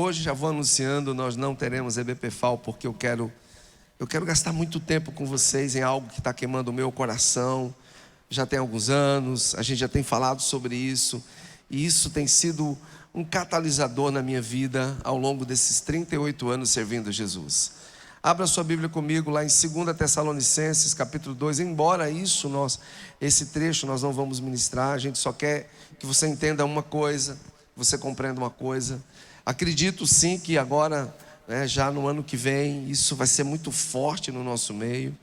Hoje já vou anunciando, nós não teremos EBPFAL porque eu quero gastar muito tempo com vocês em algo que está queimando o meu coração. Já tem alguns anos, a gente já tem falado sobre isso, e isso tem sido um catalisador na minha vida ao longo desses 38 anos servindo Jesus. Abra sua Bíblia comigo lá em 2 Tessalonicenses capítulo 2. Embora esse trecho nós não vamos ministrar, a gente só quer que você entenda uma coisa, que você compreenda uma coisa. Acredito sim que agora, já no ano que vem, isso vai ser muito forte no nosso meio.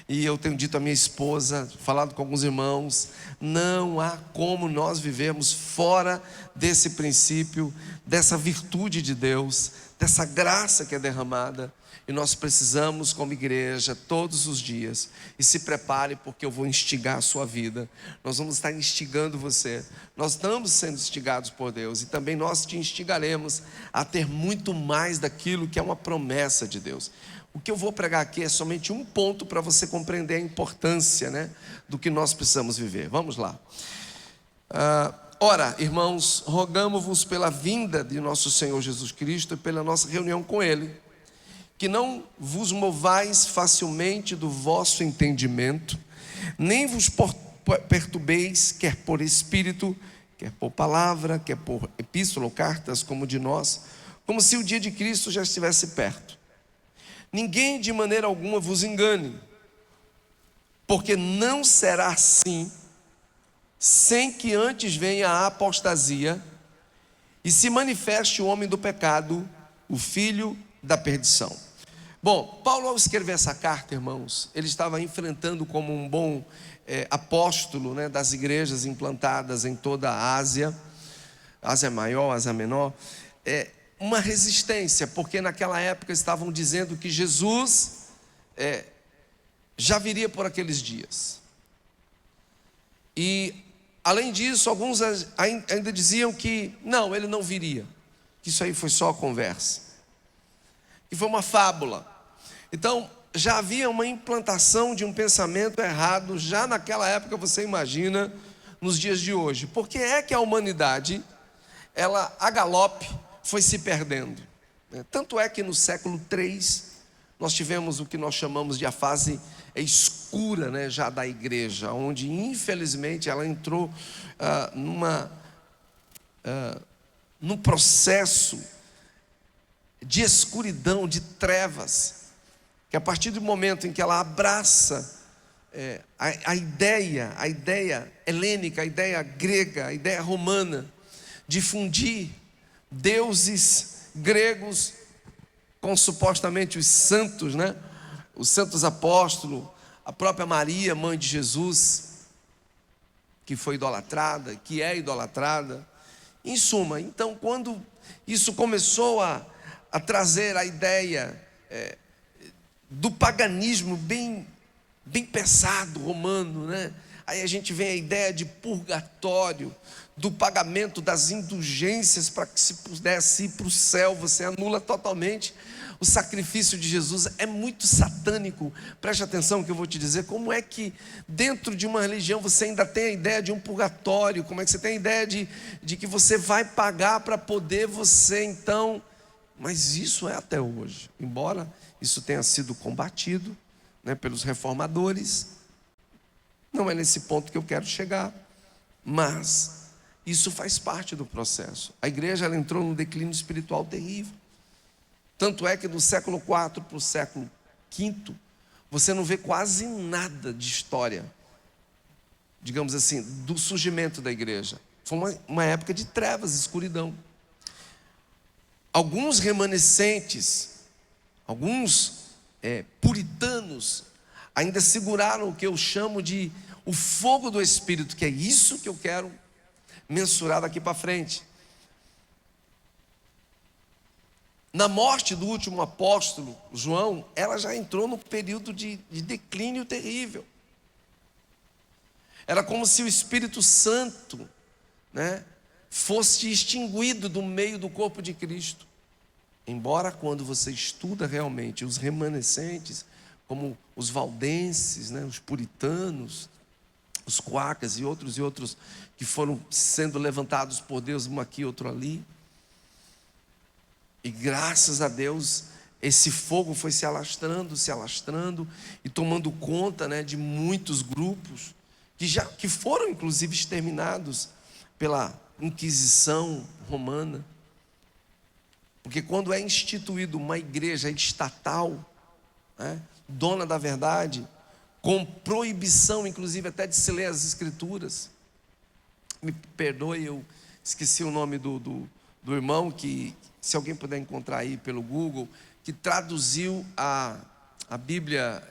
E eu tenho dito à minha esposa, falado com alguns irmãos, não há como nós vivermos fora desse princípio, dessa virtude de Deus, dessa graça que é derramada. E nós precisamos, como igreja, todos os dias. E se prepare, porque eu vou instigar a sua vida. Nós vamos estar instigando você. Nós estamos sendo instigados por Deus. E também nós te instigaremos a ter muito mais daquilo que é uma promessa de Deus. O que eu vou pregar aqui é somente um ponto para você compreender a importância, do que nós precisamos viver. Vamos lá. Ora, irmãos, rogamo-vos pela vinda de nosso Senhor Jesus Cristo e pela nossa reunião com Ele, que não vos movais facilmente do vosso entendimento, nem vos perturbeis, quer por espírito, quer por palavra, quer por epístola ou cartas, como de nós, como se o dia de Cristo já estivesse perto. Ninguém de maneira alguma vos engane, porque não será assim, sem que antes venha a apostasia e se manifeste o homem do pecado, o filho da perdição. Bom, Paulo, ao escrever essa carta, irmãos, ele estava enfrentando como um bom apóstolo, das igrejas implantadas em toda a Ásia Maior, Ásia Menor, uma resistência, porque naquela época estavam dizendo que Jesus já viria por aqueles dias. E além disso, alguns ainda diziam que não, ele não viria, que isso aí foi só conversa, que foi uma fábula. Então já havia uma implantação de um pensamento errado já naquela época. Você imagina nos dias de hoje. Por que é que a humanidade, ela a galope, foi se perdendo? Tanto é que no século 3 nós tivemos o que nós chamamos de a fase escura, já da igreja, onde infelizmente ela entrou num processo de escuridão, de trevas, que a partir do momento em que ela abraça a ideia helênica, a ideia grega, a ideia romana, de fundir deuses gregos com supostamente os santos, os santos apóstolos, a própria Maria, mãe de Jesus, que foi idolatrada, que é idolatrada. Em suma, então, quando isso começou a trazer a ideia do paganismo bem pesado, romano, Aí a gente vem a ideia de purgatório, do pagamento das indulgências para que se pudesse ir para o céu. Você anula totalmente o sacrifício de Jesus. É muito satânico. Preste atenção que eu vou te dizer. Como é que dentro de uma religião você ainda tem a ideia de um purgatório? Como é que você tem a ideia de que você vai pagar para poder você então... Mas isso é até hoje, embora isso tenha sido combatido pelos reformadores. Não é nesse ponto que eu quero chegar, mas isso faz parte do processo. A igreja ela entrou num declínio espiritual terrível. Tanto é que do século IV para o século V, você não vê quase nada de história, digamos assim, do surgimento da igreja. Foi uma época de trevas, escuridão. Alguns remanescentes, alguns puritanos, ainda seguraram o que eu chamo de o fogo do Espírito, que é isso que eu quero mensurar daqui para frente. Na morte do último apóstolo, João, ela já entrou no período de declínio terrível. Era como se o Espírito Santo, fosse extinguido do meio do corpo de Cristo. Embora quando você estuda realmente os remanescentes, como os valdenses, os puritanos, os quakers e outros que foram sendo levantados por Deus, um aqui, outro ali, E graças a Deus, esse fogo foi se alastrando e tomando conta, né, de muitos grupos que foram inclusive exterminados pela Inquisição Romana. Porque quando é instituído uma igreja estatal, né, dona da verdade, com proibição inclusive até de se ler as Escrituras, me perdoe, eu esqueci o nome do irmão, que se alguém puder encontrar aí pelo Google, que traduziu a Bíblia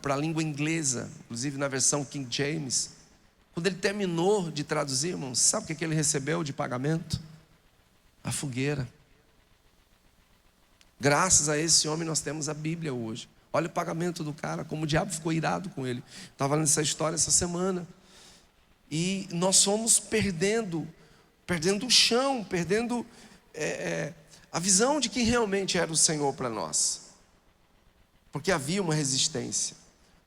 para a língua inglesa, inclusive na versão King James. Quando ele terminou de traduzir, irmãos, sabe o que ele recebeu de pagamento? A fogueira. Graças a esse homem nós temos a Bíblia hoje. Olha o pagamento do cara, como o diabo ficou irado com ele. Estava lendo essa história essa semana. E nós fomos perdendo o chão, perdendo a visão de quem realmente era o Senhor para nós. Porque havia uma resistência.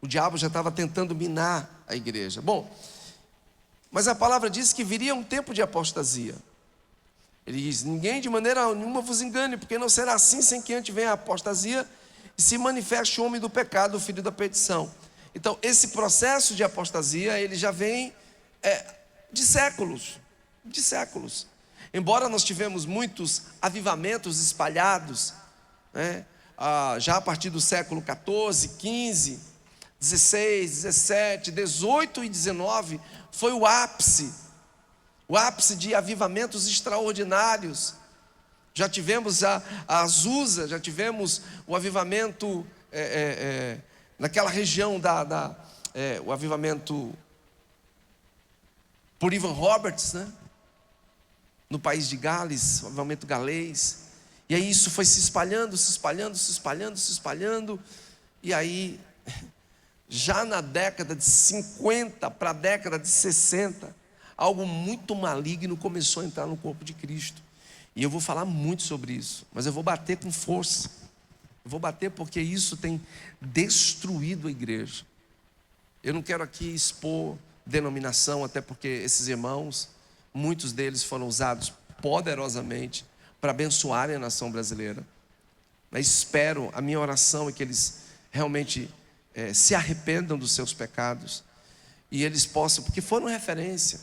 O diabo já estava tentando minar a igreja. Bom, mas a palavra diz que viria um tempo de apostasia. Ele diz: ninguém de maneira nenhuma vos engane, porque não será assim sem que antes venha a apostasia e se manifeste o homem do pecado, o filho da perdição. Então esse processo de apostasia, ele já vem de séculos. Embora nós tivemos muitos avivamentos espalhados, né, já a partir do século 14, 15, 16, 17, 18 e 19, foi o ápice de avivamentos extraordinários. Já tivemos a Azusa, já tivemos o avivamento naquela região o avivamento por Evan Roberts, né? No país de Gales, o avivamento galês. E aí isso foi se espalhando. E aí, já na década de 50 para a década de 60, algo muito maligno começou a entrar no corpo de Cristo. E eu vou falar muito sobre isso, mas eu vou bater com força. Eu vou bater porque isso tem destruído a igreja. Eu não quero aqui expor denominação, até porque esses irmãos, muitos deles foram usados poderosamente para abençoarem a nação brasileira. Mas espero, a minha oração é que eles realmente se arrependam dos seus pecados e eles possam, porque foram referência.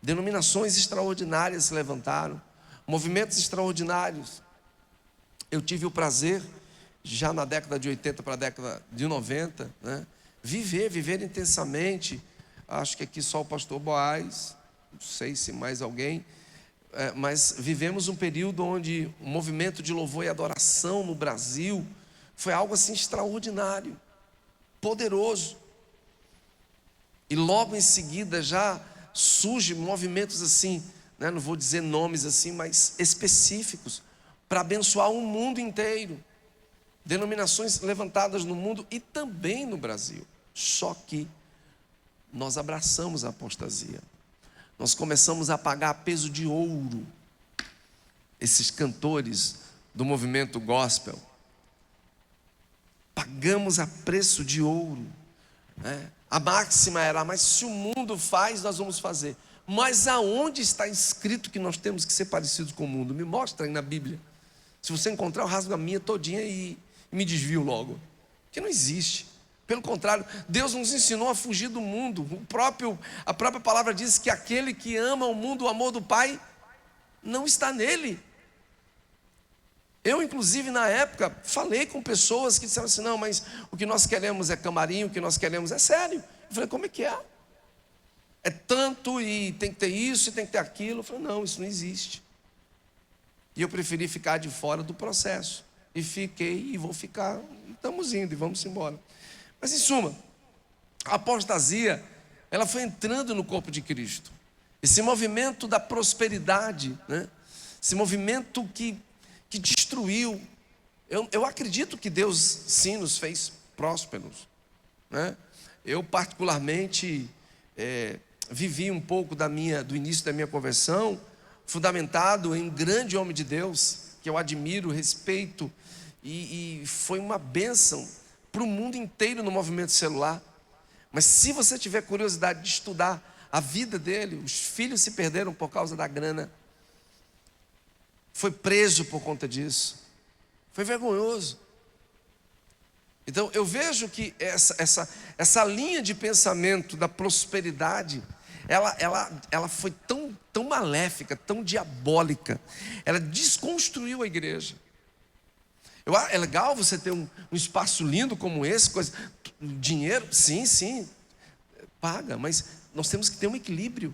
Denominações extraordinárias se levantaram, movimentos extraordinários. Eu tive o prazer, já na década de 80 para a década de 90, né, viver intensamente. Acho que aqui só o pastor Boaz, não sei se mais alguém, mas vivemos um período onde o movimento de louvor e adoração no Brasil foi algo assim extraordinário, poderoso. E logo em seguida já surgem movimentos assim, né, não vou dizer nomes assim, mas específicos, para abençoar o mundo inteiro. Denominações levantadas no mundo e também no Brasil. Só que nós abraçamos a apostasia. Nós começamos a pagar a peso de ouro esses cantores do movimento gospel. Pagamos a preço de ouro, né? A máxima era: mas se o mundo faz, nós vamos fazer. Mas aonde está escrito que nós temos que ser parecidos com o mundo? Me mostra aí na Bíblia. Se você encontrar, eu rasgo a minha todinha e me desvio logo. Porque não existe. Pelo contrário, Deus nos ensinou a fugir do mundo. A própria palavra diz que aquele que ama o mundo, o amor do Pai, não está nele. Eu, inclusive, na época, falei com pessoas que disseram assim: não, mas o que nós queremos é camarim, o que nós queremos é sério. Eu falei: como é que é? É tanto e tem que ter isso e tem que ter aquilo. Eu falei: não, isso não existe. E eu preferi ficar de fora do processo. E fiquei e vou ficar. Estamos indo e vamos embora. Mas em suma, a apostasia, ela foi entrando no corpo de Cristo. Esse movimento da prosperidade, né? Esse movimento que destruiu. Eu acredito que Deus sim nos fez prósperos, né? Eu particularmente vivi um pouco do início da minha conversão fundamentado em um grande homem de Deus que eu admiro, respeito, e foi uma bênção para o mundo inteiro no movimento celular. Mas se você tiver curiosidade de estudar a vida dele, os filhos se perderam por causa da grana. foi preso por conta disso. Foi vergonhoso. Então eu vejo que essa linha de pensamento da prosperidade, ela foi tão maléfica, tão diabólica. Ela desconstruiu a igreja. É legal você ter um espaço lindo como esse, dinheiro, sim, paga, mas nós temos que ter um equilíbrio.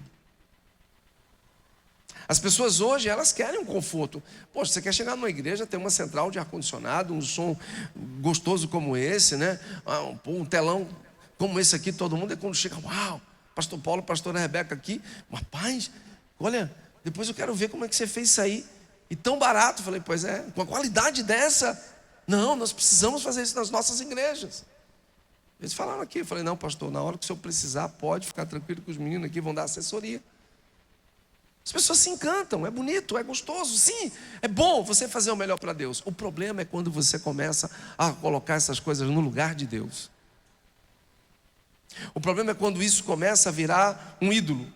As pessoas hoje, elas querem um conforto. Poxa, você quer chegar numa igreja, ter uma central de ar-condicionado, um som gostoso como esse, né? Um telão como esse aqui, todo mundo, e quando chega, uau, pastor Paulo, pastora Rebeca aqui, rapaz, olha, depois eu quero ver como é que você fez isso aí. E tão barato. Falei, pois é, com a qualidade dessa, não, nós precisamos fazer isso nas nossas igrejas. Eles falaram aqui, eu falei, não, pastor, na hora que o senhor precisar, pode ficar tranquilo que os meninos aqui vão dar assessoria. As pessoas se encantam, é bonito, é gostoso, sim, é bom você fazer o melhor para Deus. O problema é quando você começa a colocar essas coisas no lugar de Deus. O problema é quando isso começa a virar um ídolo.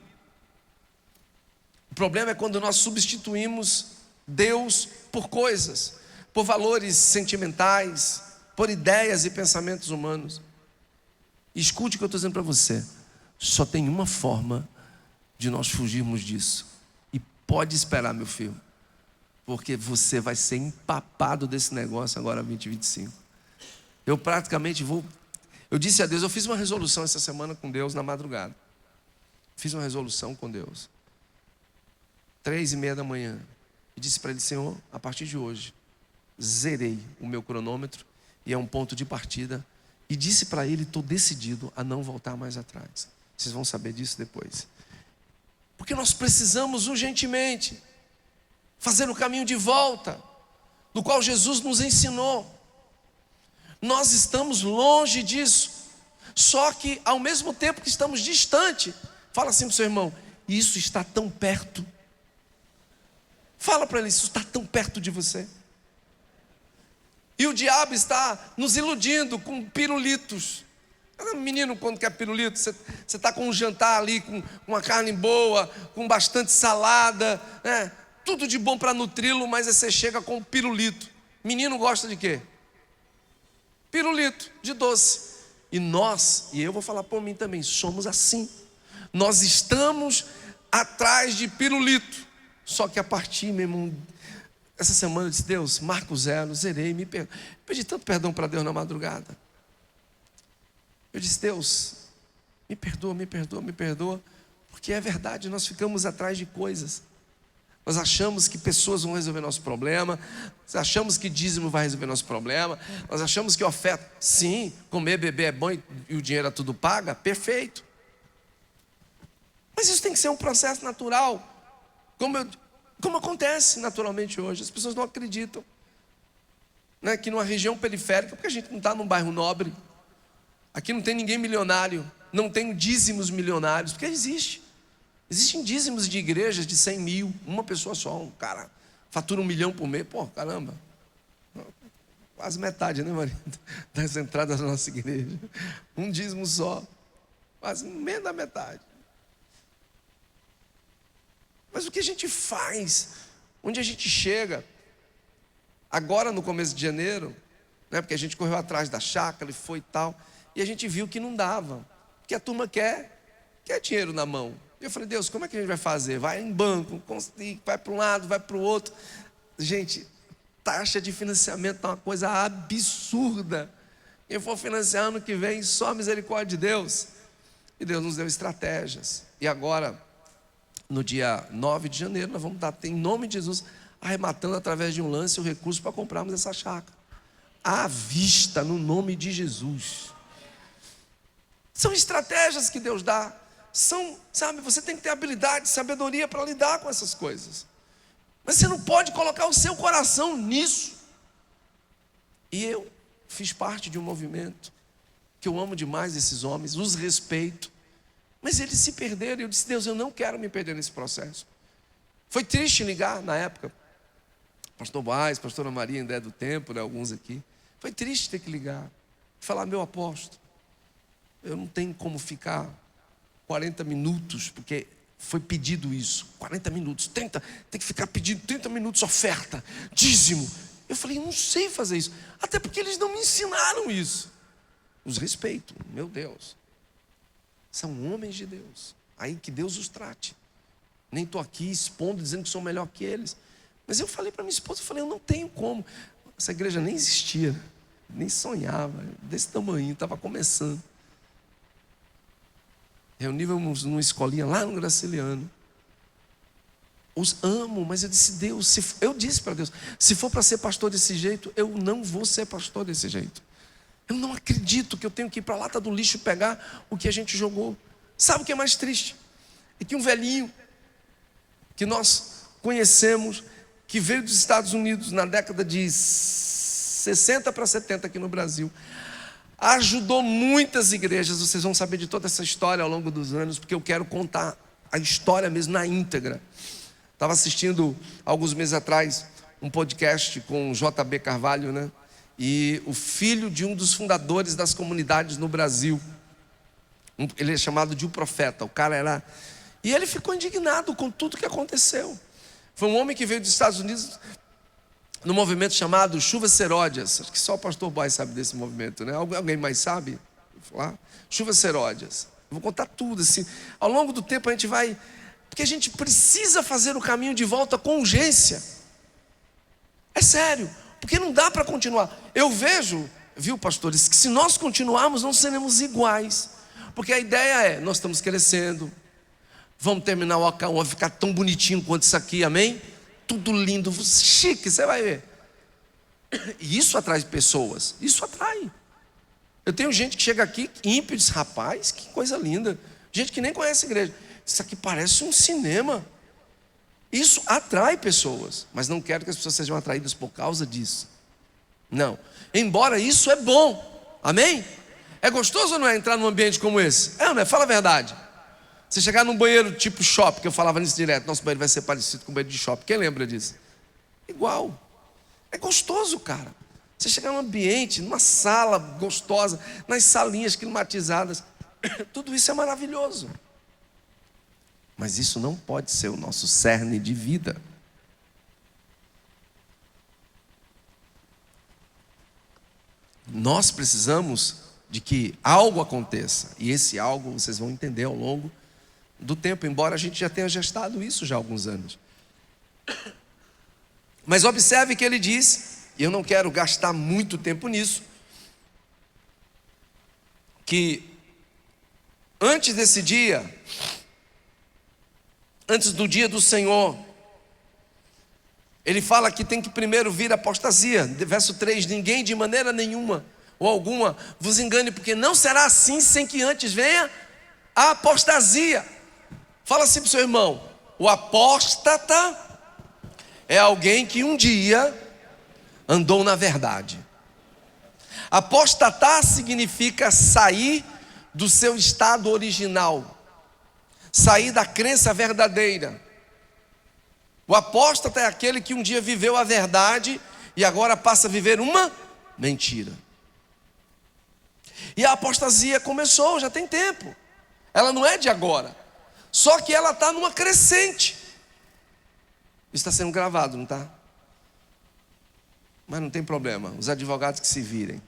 O problema é quando nós substituímos Deus por coisas, por valores sentimentais, por ideias e pensamentos humanos. E escute o que eu estou dizendo para você. Só tem uma forma de nós fugirmos disso. E pode esperar, meu filho, porque você vai ser empapado desse negócio agora 2025. Eu praticamente eu disse a Deus, eu fiz uma resolução essa semana com Deus na madrugada. Fiz uma resolução com Deus 3:30 da manhã. E disse para Ele, Senhor, a partir de hoje zerei o meu cronômetro e é um ponto de partida. E disse para Ele, estou decidido a não voltar mais atrás. Vocês vão saber disso depois. Porque nós precisamos urgentemente fazer o caminho de volta, do qual Jesus nos ensinou. Nós estamos longe disso. Só que ao mesmo tempo que estamos distante, fala assim para o seu irmão, isso está tão perto. Fala para ele, isso está tão perto de você. E o diabo está nos iludindo com pirulitos. Menino, quando quer pirulito, você está com um jantar ali, com uma carne boa, com bastante salada, né? Tudo de bom para nutri-lo, mas aí você chega com um pirulito. Menino gosta de quê? Pirulito, de doce. E eu vou falar por mim também, somos assim. Nós estamos atrás de pirulito. Só que a partir, meu irmão, essa semana eu disse, Deus, marco zero, zerei, me perdoa. Pedi tanto perdão para Deus na madrugada. Eu disse, Deus, me perdoa, porque é verdade, nós ficamos atrás de coisas. Nós achamos que pessoas vão resolver nosso problema, nós achamos que dízimo vai resolver nosso problema, nós achamos que oferta, sim, comer, beber é bom e o dinheiro tudo paga, perfeito. Mas isso tem que ser um processo natural, como acontece naturalmente hoje. As pessoas não acreditam, né, que numa região periférica, porque a gente não está num bairro nobre, aqui não tem ninguém milionário, não tem dízimos milionários, porque existem dízimos de igrejas de 100 mil, uma pessoa só, um cara fatura 1 milhão por mês, pô, caramba, quase metade, né, Maria, das entradas da nossa igreja, um dízimo só, quase menos da metade. Mas o que a gente faz, onde a gente chega, agora no começo de janeiro, né, porque a gente correu atrás da chácara e foi e tal, e a gente viu que não dava, porque a turma quer dinheiro na mão. E eu falei, Deus, como é que a gente vai fazer? Vai em banco, vai para um lado, vai para o outro. Gente, taxa de financiamento é uma coisa absurda. Quem for financiar ano que vem, só a misericórdia de Deus. E Deus nos deu estratégias. E agora, no dia 9 de janeiro, nós vamos estar, em nome de Jesus, arrematando através de um lance o recurso para comprarmos essa chácara. À vista, no nome de Jesus. São estratégias que Deus dá. Sabe, você tem que ter habilidade, sabedoria para lidar com essas coisas. Mas você não pode colocar o seu coração nisso. E eu fiz parte de um movimento que eu amo demais esses homens, os respeito. Mas eles se perderam. Eu disse, Deus, eu não quero me perder nesse processo. Foi triste ligar na época. Pastor Baez, pastora Maria, André do Tempo, né, alguns aqui. Foi triste ter que ligar. Falar, meu apóstolo, eu não tenho como ficar 40 minutos, porque foi pedido isso, 40 minutos, 30, tem que ficar pedindo 30 minutos oferta, dízimo. Eu falei, não sei fazer isso, até porque eles não me ensinaram isso. Os respeito, meu Deus. São homens de Deus, aí que Deus os trate. Nem estou aqui expondo, dizendo que sou melhor que eles. Mas eu falei para minha esposa, eu não tenho como. Essa igreja nem existia, nem sonhava, desse tamanho, estava começando. Reunívamos numa escolinha lá no Graciliano. Os amo, mas eu disse, Deus, eu disse para Deus, se for para ser pastor desse jeito, eu não vou ser pastor desse jeito. Eu não acredito que eu tenho que ir para a lata do lixo pegar o que a gente jogou. Sabe o que é mais triste? É que um velhinho que nós conhecemos, que veio dos Estados Unidos na década de 60 para 70 aqui no Brasil, ajudou muitas igrejas. Vocês vão saber de toda essa história ao longo dos anos, porque eu quero contar a história mesmo na íntegra. Estava assistindo alguns meses atrás um podcast com o JB Carvalho, né? E o filho de um dos fundadores das comunidades no Brasil, ele é chamado de o profeta. O cara era... E ele ficou indignado com tudo que aconteceu. Foi um homem que veio dos Estados Unidos no movimento chamado Chuvas Seródias. Acho que só o pastor Boy sabe desse movimento, né? Alguém mais sabe? Vou falar. Chuvas Seródias. Eu vou contar tudo assim. Ao longo do tempo a gente vai... Porque a gente precisa fazer o caminho de volta com urgência. É sério. Porque não dá para continuar. Eu vejo, viu, pastores, que se nós continuarmos não seremos iguais. Porque a ideia é, nós estamos crescendo, vamos terminar o AK1, vai ficar tão bonitinho quanto isso aqui, amém? Tudo lindo, chique, você vai ver. E isso atrai pessoas, isso atrai. Eu tenho gente que chega aqui, ímpio, diz, rapaz, que coisa linda. Gente que nem conhece a igreja. Isso aqui parece um cinema. Isso atrai pessoas, mas não quero que as pessoas sejam atraídas por causa disso. Não. Embora isso é bom, amém? É gostoso ou não é entrar num ambiente como esse? É ou não é? Fala a verdade. Você chegar num banheiro tipo shopping, que eu falava nisso direto, nosso banheiro vai ser parecido com o banheiro de shopping. Quem lembra disso? Igual. É gostoso, cara. Você chegar num ambiente, numa sala gostosa, nas salinhas climatizadas, tudo isso é maravilhoso. Mas isso não pode ser o nosso cerne de vida. Nós precisamos de que algo aconteça. E esse algo vocês vão entender ao longo do tempo, embora a gente já tenha gestado isso já há alguns anos. Mas observe que ele diz, e eu não quero gastar muito tempo nisso, que antes desse dia, antes do dia do Senhor, ele fala que tem que primeiro vir a apostasia. Verso 3, ninguém de maneira nenhuma ou alguma vos engane, porque não será assim sem que antes venha a apostasia. Fala assim para o seu irmão, o apóstata é alguém que um dia andou na verdade. Apostatar significa sair do seu estado original, sair da crença verdadeira. O apóstata é aquele que um dia viveu a verdade e agora passa a viver uma mentira. E a apostasia começou, já tem tempo. Ela não é de agora. Só que ela está numa crescente. Isso está sendo gravado, não está? Mas não tem problema. Os advogados que se virem.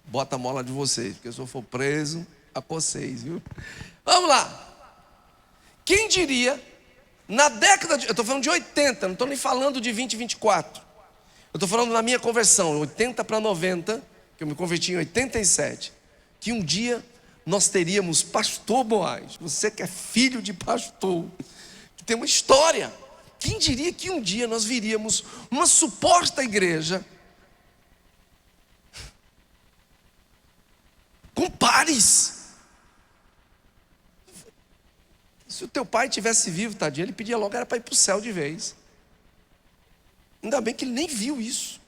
Bota a mola de vocês, porque se eu for preso, a vocês, viu? Vamos lá. Quem diria, na década de... Eu estou falando de 80, não estou nem falando de 2024. Eu estou falando na minha conversão, 80 para 90, que eu me converti em 87. Que um dia nós teríamos pastor Boaz, você que é filho de pastor, que tem uma história. Quem diria que um dia nós viríamos uma suposta igreja com pares? Se o teu pai tivesse vivo, tadinho, ele pedia logo, era para ir para o céu de vez. Ainda bem que ele nem viu isso.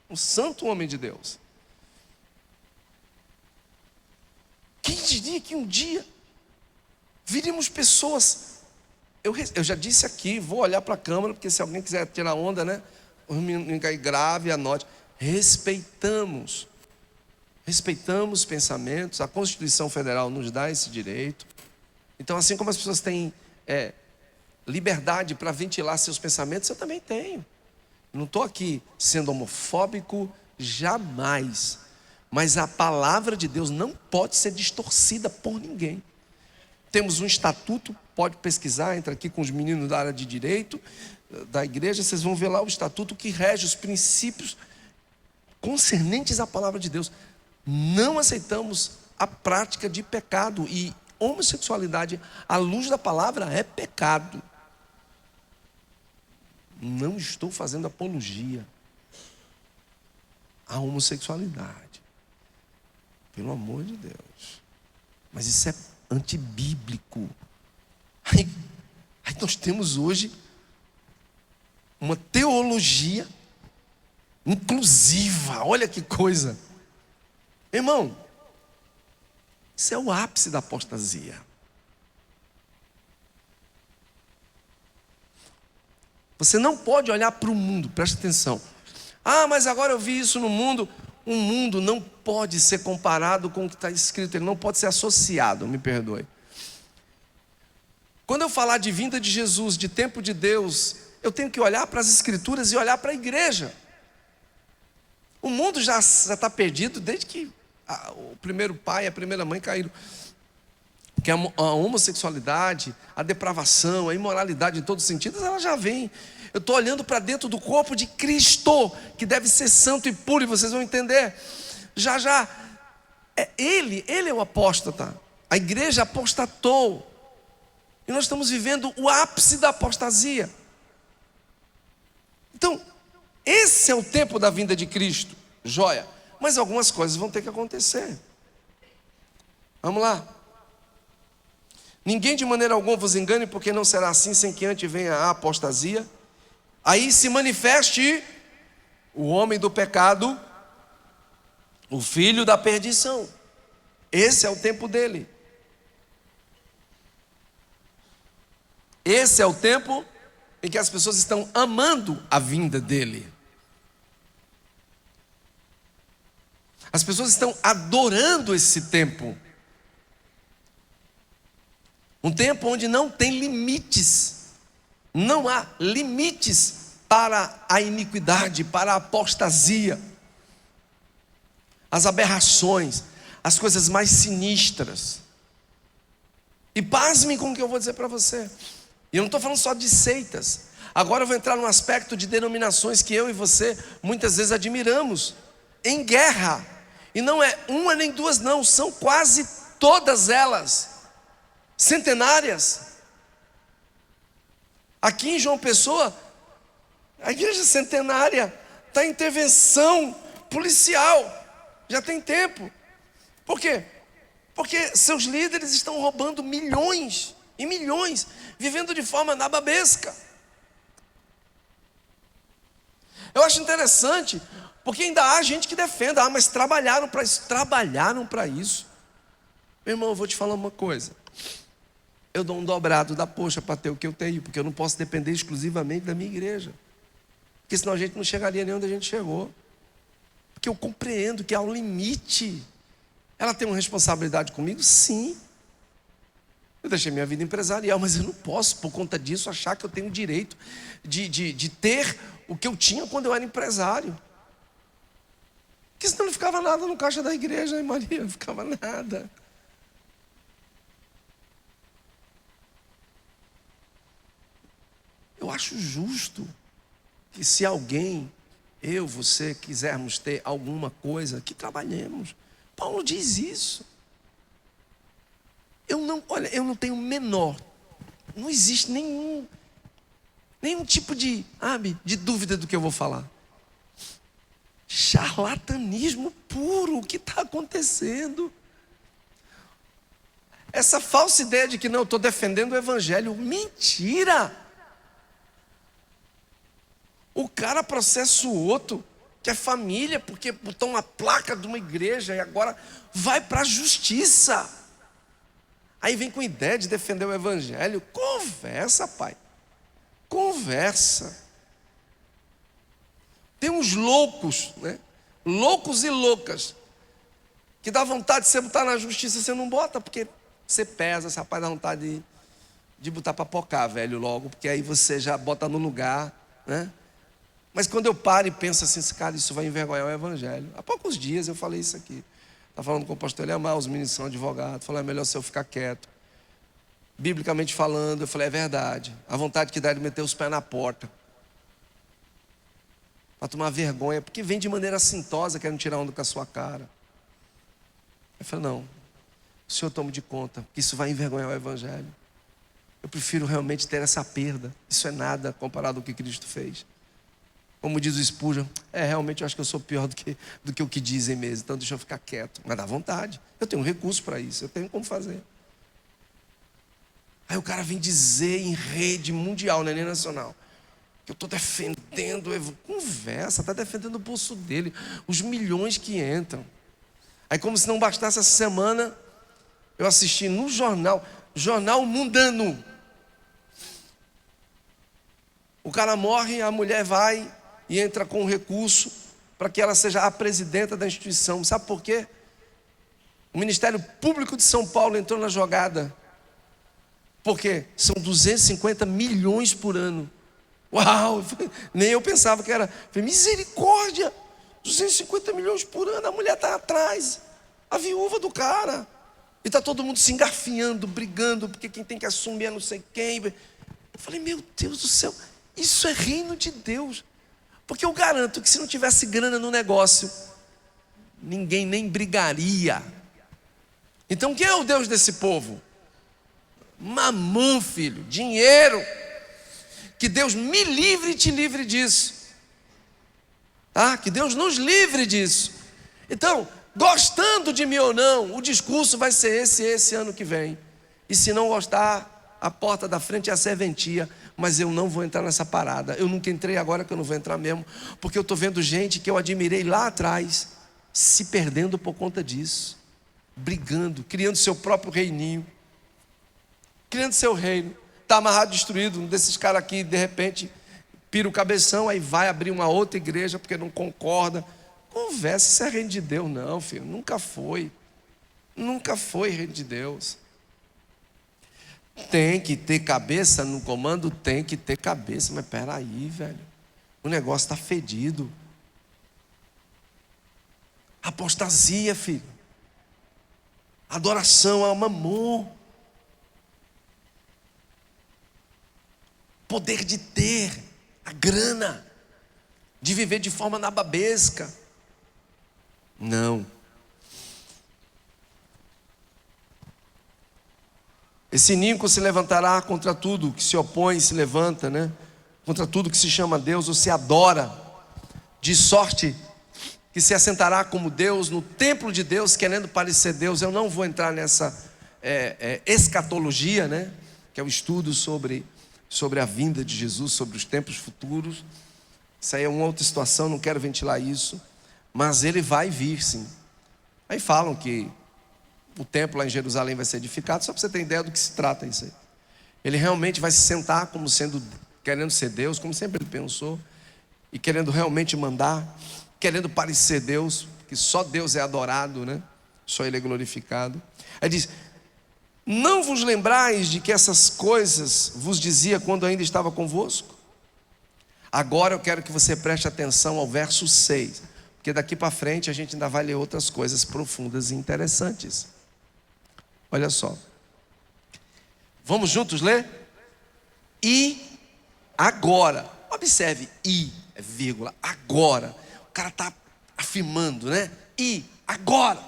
Um santo homem de Deus. Quem diria que um dia viríamos pessoas... Eu já disse aqui, vou olhar para a câmera, porque se alguém quiser tirar onda, né? Grave, anote. Respeitamos pensamentos, a Constituição Federal nos dá esse direito. Então, assim como as pessoas têm liberdade para ventilar seus pensamentos, eu também tenho. Não estou aqui sendo homofóbico, jamais. Mas a palavra de Deus não pode ser distorcida por ninguém. Temos um estatuto, pode pesquisar, entra aqui com os meninos da área de direito da igreja, vocês vão ver lá o estatuto que rege os princípios concernentes à palavra de Deus. Não aceitamos a prática de pecado, e homossexualidade, à luz da palavra, é pecado. Não estou fazendo apologia à homossexualidade, pelo amor de Deus, mas isso é antibíblico. Aí nós temos hoje uma teologia inclusiva. Olha que coisa, irmão, isso é o ápice da apostasia. Você não pode olhar para o mundo, presta atenção. Ah, mas agora eu vi isso no mundo. O mundo não pode ser comparado com o que está escrito, ele não pode ser associado, me perdoe. Quando eu falar de vinda de Jesus, de tempo de Deus, eu tenho que olhar para as Escrituras e olhar para a igreja. O mundo já está perdido desde que o primeiro pai e a primeira mãe caíram. Porque a homossexualidade, a depravação, a imoralidade em todos os sentidos, ela já vem. Eu estou olhando para dentro do corpo de Cristo, que deve ser santo e puro, e vocês vão entender. Já, ele é o apóstata. A igreja apostatou. E nós estamos vivendo o ápice da apostasia. Então, esse é o tempo da vinda de Cristo, joia. Mas algumas coisas vão ter que acontecer. Vamos lá. Ninguém de maneira alguma vos engane, porque não será assim sem que antes venha a apostasia. Aí se manifeste o homem do pecado, o filho da perdição. Esse é o tempo dele. Esse é o tempo em que as pessoas estão amando a vinda dele. As pessoas estão adorando esse tempo. Um tempo onde não tem limites. Não há limites para a iniquidade, para a apostasia, as aberrações, as coisas mais sinistras. E pasmem com o que eu vou dizer para você. E eu não estou falando só de seitas. Agora eu vou entrar num aspecto de denominações que eu e você muitas vezes admiramos, em guerra. E não é uma nem duas não, são quase todas elas centenárias. Aqui em João Pessoa, a igreja centenária está em intervenção policial, já tem tempo. Por quê? Porque seus líderes estão roubando milhões e milhões, vivendo de forma nababesca. Eu acho interessante, porque ainda há gente que defenda, mas trabalharam para isso. Trabalharam para isso. Meu irmão, eu vou te falar uma coisa. Eu dou um dobrado da poxa para ter o que eu tenho, porque eu não posso depender exclusivamente da minha igreja. Porque senão a gente não chegaria nem onde a gente chegou. Porque eu compreendo que há um limite. Ela tem uma responsabilidade comigo? Sim. Eu deixei minha vida empresarial, mas eu não posso, por conta disso, achar que eu tenho o direito de ter o que eu tinha quando eu era empresário. Porque senão não ficava nada no caixa da igreja, hein, Maria? Não ficava nada. Eu acho justo que se alguém, eu, você, quisermos ter alguma coisa, que trabalhemos. Paulo diz isso. Eu não tenho menor, não existe nenhum tipo de dúvida do que eu vou falar. Charlatanismo puro, o que está acontecendo? Essa falsa ideia de que não, eu estou defendendo o evangelho, mentira! O cara processa o outro, que é família, porque botou uma placa de uma igreja e agora vai para a justiça. Aí vem com ideia de defender o evangelho. Conversa, pai. Conversa. Tem uns loucos, né? Loucos e loucas, que dá vontade de você botar na justiça, você não bota, porque você pesa, esse rapaz dá vontade de botar para pocar, velho, logo, porque aí você já bota no lugar, né? Mas quando eu paro e penso assim, cara, isso vai envergonhar o evangelho. Há poucos dias eu falei isso aqui. Estava falando com o pastor Eliamar, os meninos são advogados. Falei, é melhor se eu ficar quieto. Biblicamente falando, eu falei, é verdade. A vontade que dá de meter os pés na porta. Para tomar vergonha, porque vem de maneira assintosa, querendo tirar onda com a sua cara. Eu falei, não, o Senhor tome de conta, que isso vai envergonhar o evangelho. Eu prefiro realmente ter essa perda. Isso é nada comparado ao que Cristo fez. Como diz o Spurgeon, realmente eu acho que eu sou pior do que o que dizem mesmo. Então deixa eu ficar quieto. Mas dá vontade. Eu tenho um recurso para isso. Eu tenho como fazer. Aí o cara vem dizer em rede mundial, não é nem nacional, que eu estou defendendo. Conversa, está defendendo o bolso dele. Os milhões que entram. Aí como se não bastasse, essa semana eu assisti no jornal mundano. O cara morre, a mulher vai e entra com um recurso para que ela seja a presidenta da instituição. Sabe por quê? O Ministério Público de São Paulo entrou na jogada. Porque são 250 milhões por ano. Uau! Nem eu pensava que era. Falei, misericórdia! 250 milhões por ano, a mulher está atrás. A viúva do cara. E está todo mundo se engarfiando, brigando, porque quem tem que assumir é não sei quem. Eu falei, meu Deus do céu, isso é reino de Deus. Porque eu garanto que se não tivesse grana no negócio, ninguém nem brigaria. Então quem é o Deus desse povo? Mamon, filho, dinheiro. Que Deus me livre e te livre disso. Tá? Que Deus nos livre disso. Então, gostando de mim ou não, o discurso vai ser esse ano que vem. E se não gostar, a porta da frente é a serventia. Mas eu não vou entrar nessa parada. Eu nunca entrei, agora que eu não vou entrar mesmo. Porque eu estou vendo gente que eu admirei lá atrás se perdendo por conta disso. Brigando, criando seu próprio reininho. Criando seu reino. Está amarrado, destruído. Um desses caras aqui, de repente, pira o cabeção, aí vai abrir uma outra igreja porque não concorda. Conversa, isso é reino de Deus. Não, filho, nunca foi. Nunca foi reino de Deus. Tem que ter cabeça no comando, tem que ter cabeça. Mas peraí, velho, o negócio está fedido. Apostasia, filho. Adoração ao mamon. Poder de ter a grana, de viver de forma nababesca. Não. Esse inimigo se levantará contra tudo que se opõe, se levanta, né? Contra tudo que se chama Deus ou se adora, de sorte que se assentará como Deus no templo de Deus, querendo parecer Deus. Eu não vou entrar nessa escatologia, né? Que é o estudo sobre a vinda de Jesus, sobre os tempos futuros. Isso aí é uma outra situação, não quero ventilar isso. Mas ele vai vir, sim. Aí falam que o templo lá em Jerusalém vai ser edificado, só para você ter ideia do que se trata isso aí. Ele realmente vai se sentar como sendo, querendo ser Deus, como sempre ele pensou, e querendo realmente mandar, querendo parecer Deus, que só Deus é adorado, né? Só Ele é glorificado. Aí diz: não vos lembrais de que essas coisas vos dizia quando ainda estava convosco? Agora eu quero que você preste atenção ao verso 6, porque daqui para frente a gente ainda vai ler outras coisas profundas e interessantes. Olha só. Vamos juntos ler? E agora, observe, vírgula, agora. O cara está afirmando, né? E agora.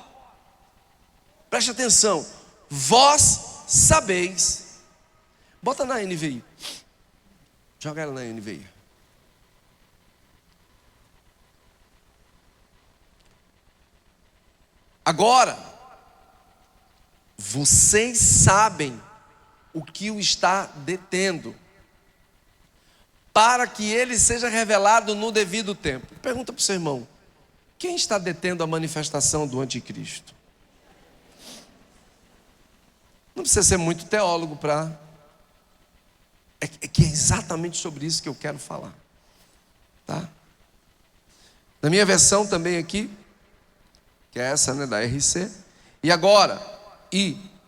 Preste atenção. Vós sabeis. Bota na NVI. Joga ela na NVI. Agora, vocês sabem o que o está detendo, para que ele seja revelado no devido tempo. Pergunta para o seu irmão: quem está detendo a manifestação do anticristo? Não precisa ser muito teólogo para... É que é exatamente sobre isso que eu quero falar. Tá? Na minha versão também aqui, que é essa, né, da RC. E agora,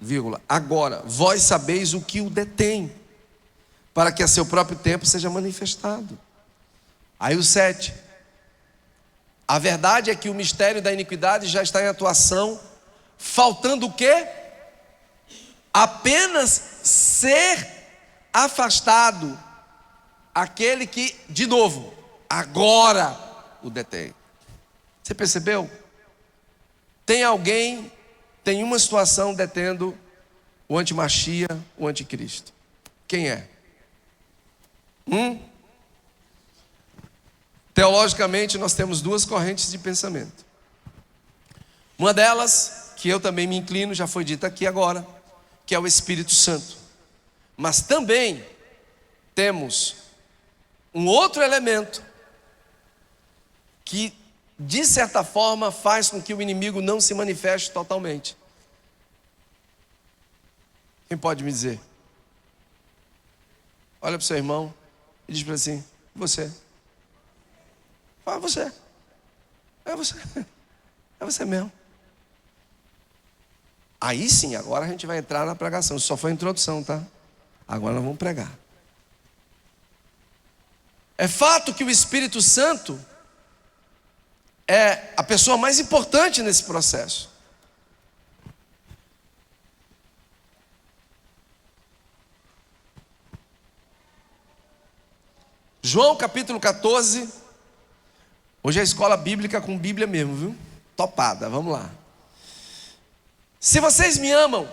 vírgula, agora, vós sabeis o que o detém, para que a seu próprio tempo seja manifestado. Aí o 7. A verdade é que o mistério da iniquidade já está em atuação, faltando o quê? Apenas ser afastado aquele que, de novo, agora o detém. Você percebeu? Tem alguém, tem uma situação detendo o antimachia, o anticristo. Quem é? Teologicamente nós temos duas correntes de pensamento. Uma delas, que eu também me inclino, já foi dita aqui agora, que é o Espírito Santo. Mas também temos um outro elemento que, de certa forma, faz com que o inimigo não se manifeste totalmente. Quem pode me dizer? Olha para o seu irmão e diz para ele assim: você. Fala, você. É você. É você mesmo. Aí sim, agora a gente vai entrar na pregação. Isso só foi a introdução, tá? Agora nós vamos pregar. É fato que o Espírito Santo é a pessoa mais importante nesse processo. João capítulo 14. Hoje é a escola bíblica com Bíblia mesmo, viu? Topada, vamos lá. Se vocês me amam.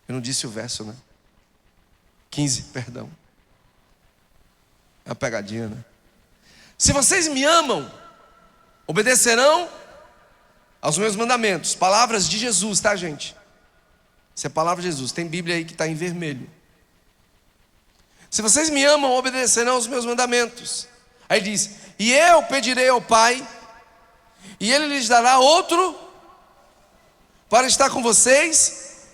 Eu não disse o verso, né? 15, perdão. É uma pegadinha, né? Se vocês me amam, obedecerão aos meus mandamentos. Palavras de Jesus, tá, gente? Isso é palavra de Jesus. Tem Bíblia aí que está em vermelho. Se vocês me amam, obedecerão aos meus mandamentos. Aí diz: e eu pedirei ao Pai, e Ele lhes dará outro para estar com vocês.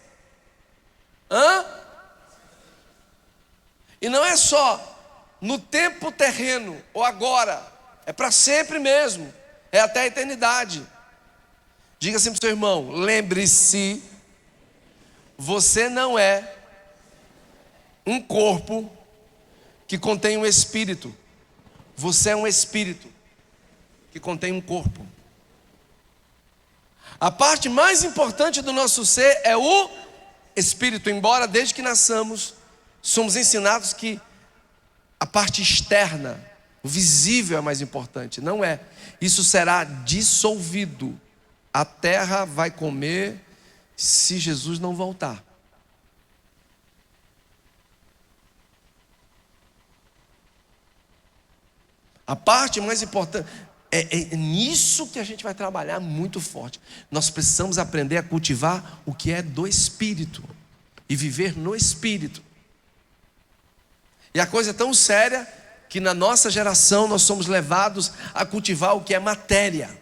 E não é só no tempo terreno ou agora, é para sempre mesmo, é até a eternidade. Diga assim para o seu irmão: lembre-se, você não é um corpo que contém um espírito. Você é um espírito que contém um corpo. A parte mais importante do nosso ser é o espírito, embora desde que nasçamos somos ensinados que a parte externa, o visível é mais importante. Não é. Isso será dissolvido. A terra vai comer se Jesus não voltar. A parte mais importante é nisso que a gente vai trabalhar muito forte. Nós precisamos aprender a cultivar o que é do Espírito e viver no Espírito. E a coisa é tão séria que na nossa geração nós somos levados a cultivar o que é matéria.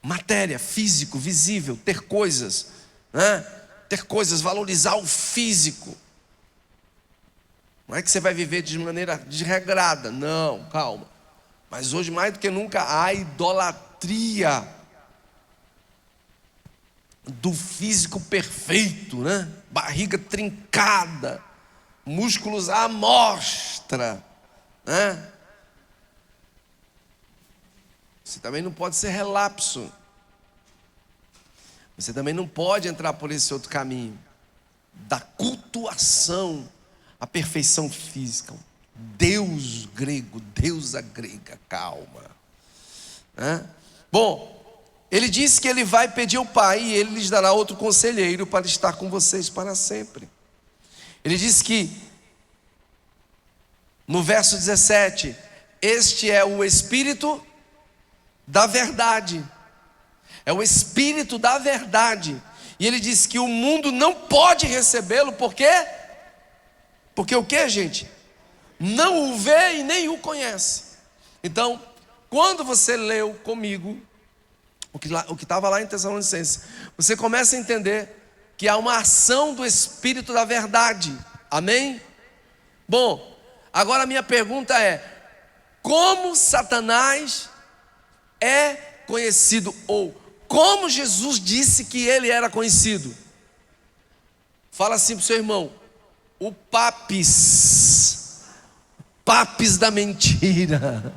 Matéria, físico, visível, ter coisas, né? Ter coisas, valorizar o físico. Não é que você vai viver de maneira desregrada, não, calma. Mas hoje mais do que nunca há idolatria do físico perfeito, né? Barriga trincada, músculos à mostra, né? Você também não pode ser relapso. Você também não pode entrar por esse outro caminho da cultuação à perfeição física. Deus grego, deusa grega, calma. Bom, ele disse que ele vai pedir ao Pai e ele lhes dará outro conselheiro para estar com vocês para sempre. Ele disse que, no verso 17, este é o Espírito da verdade. É o Espírito da verdade. E ele disse que o mundo não pode recebê-lo, por quê? Porque o que, gente? Não o vê e nem o conhece. Então, quando você leu comigo o que estava lá em Tessalonicenses, você começa a entender que há uma ação do Espírito da verdade. Amém? Bom, agora a minha pergunta é: como Satanás é conhecido, ou como Jesus disse que ele era conhecido. Fala assim para o seu irmão: o papis da mentira,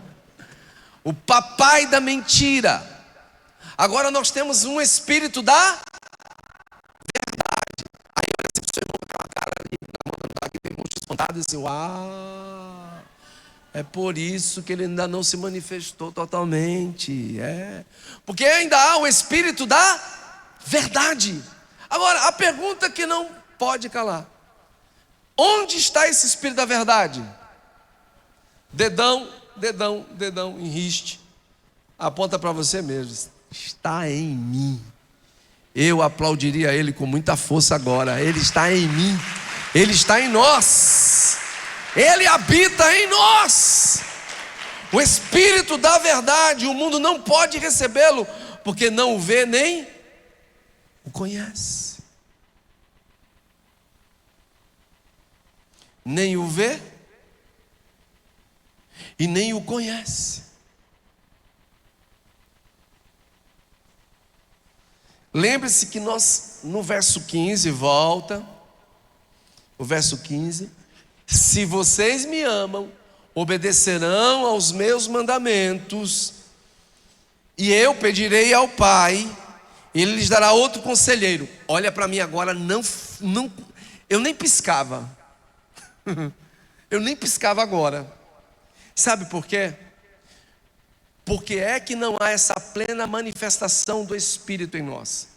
o papai da mentira. Agora nós temos um espírito da verdade. Aí olha assim para o seu irmão com aquela cara ali, que tem um monte de espontado, e assim, é por isso que ele ainda não se manifestou totalmente. Porque ainda há o espírito da verdade. Agora, a pergunta que não pode calar: onde está esse espírito da verdade? Dedão em riste, aponta para você mesmo: está em mim. Eu aplaudiria ele com muita força agora. Ele está em mim, ele está em nós, ele habita em nós. O espírito da verdade, o mundo não pode recebê-lo, porque não o vê nem o conhece. Nem o vê e nem o conhece. Lembre-se que nós, no verso 15, volta, o verso 15: se vocês me amam, obedecerão aos meus mandamentos, e eu pedirei ao Pai, e Ele lhes dará outro conselheiro. Olha para mim agora, eu nem piscava. Eu nem piscava agora. Sabe por quê? Porque é que não há essa plena manifestação do Espírito em nós.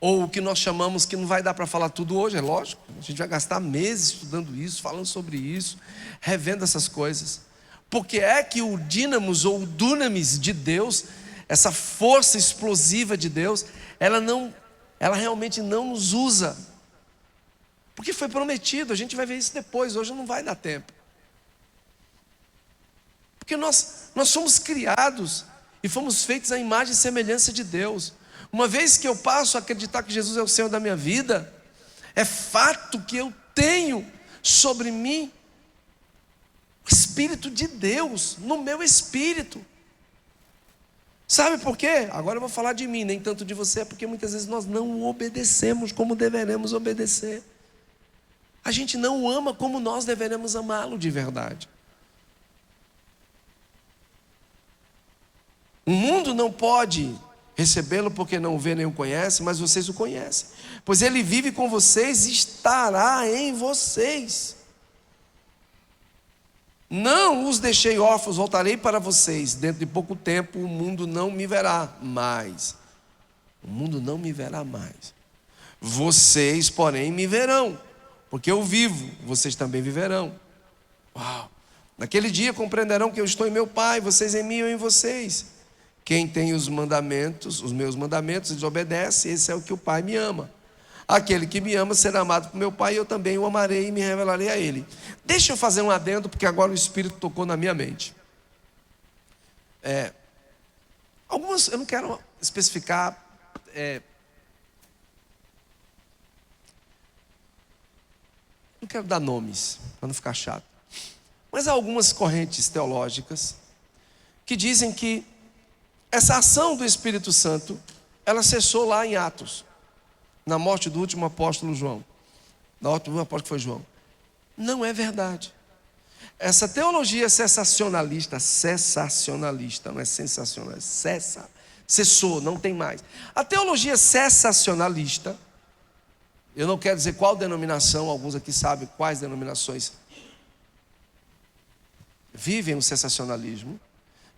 Ou o que nós chamamos, que não vai dar para falar tudo hoje, é lógico. A gente vai gastar meses estudando isso, falando sobre isso, revendo essas coisas. Porque é que o dínamos ou o dunamis de Deus, essa força explosiva de Deus, ela realmente não nos usa. Porque foi prometido, a gente vai ver isso depois, hoje não vai dar tempo. Porque nós somos criados e fomos feitos à imagem e semelhança de Deus. Uma vez que eu passo a acreditar que Jesus é o Senhor da minha vida, é fato que eu tenho sobre mim o Espírito de Deus, no meu espírito. Sabe por quê? Agora eu vou falar de mim, nem tanto de você, porque muitas vezes nós não obedecemos como deveremos obedecer. A gente não o ama como nós deveremos amá-lo de verdade. O mundo não pode recebê-lo porque não o vê nem o conhece, mas vocês o conhecem, pois ele vive com vocês e estará em vocês. Não os deixei órfãos, voltarei para vocês. Dentro de pouco tempo o mundo não me verá mais. O mundo não me verá mais. Vocês, porém, me verão, porque eu vivo, vocês também viverão. Uau! Naquele dia compreenderão que eu estou em meu Pai, vocês em mim e eu em vocês. Quem tem os mandamentos, os meus mandamentos, desobedece, esse é o que o Pai me ama. Aquele que me ama será amado por meu Pai, e eu também o amarei e me revelarei a ele. Deixa eu fazer um adendo, porque agora o Espírito tocou na minha mente. Algumas, eu não quero especificar, não quero dar nomes, para não ficar chato. Mas há algumas correntes teológicas que dizem que essa ação do Espírito Santo, ela cessou lá em Atos, na morte do último apóstolo João. Na morte do último apóstolo que foi João. Não é verdade. Essa teologia cessacionalista, não é sensacionalista, cessou, não tem mais. A teologia cessacionalista, eu não quero dizer qual denominação, alguns aqui sabem quais denominações vivem o cessacionalismo,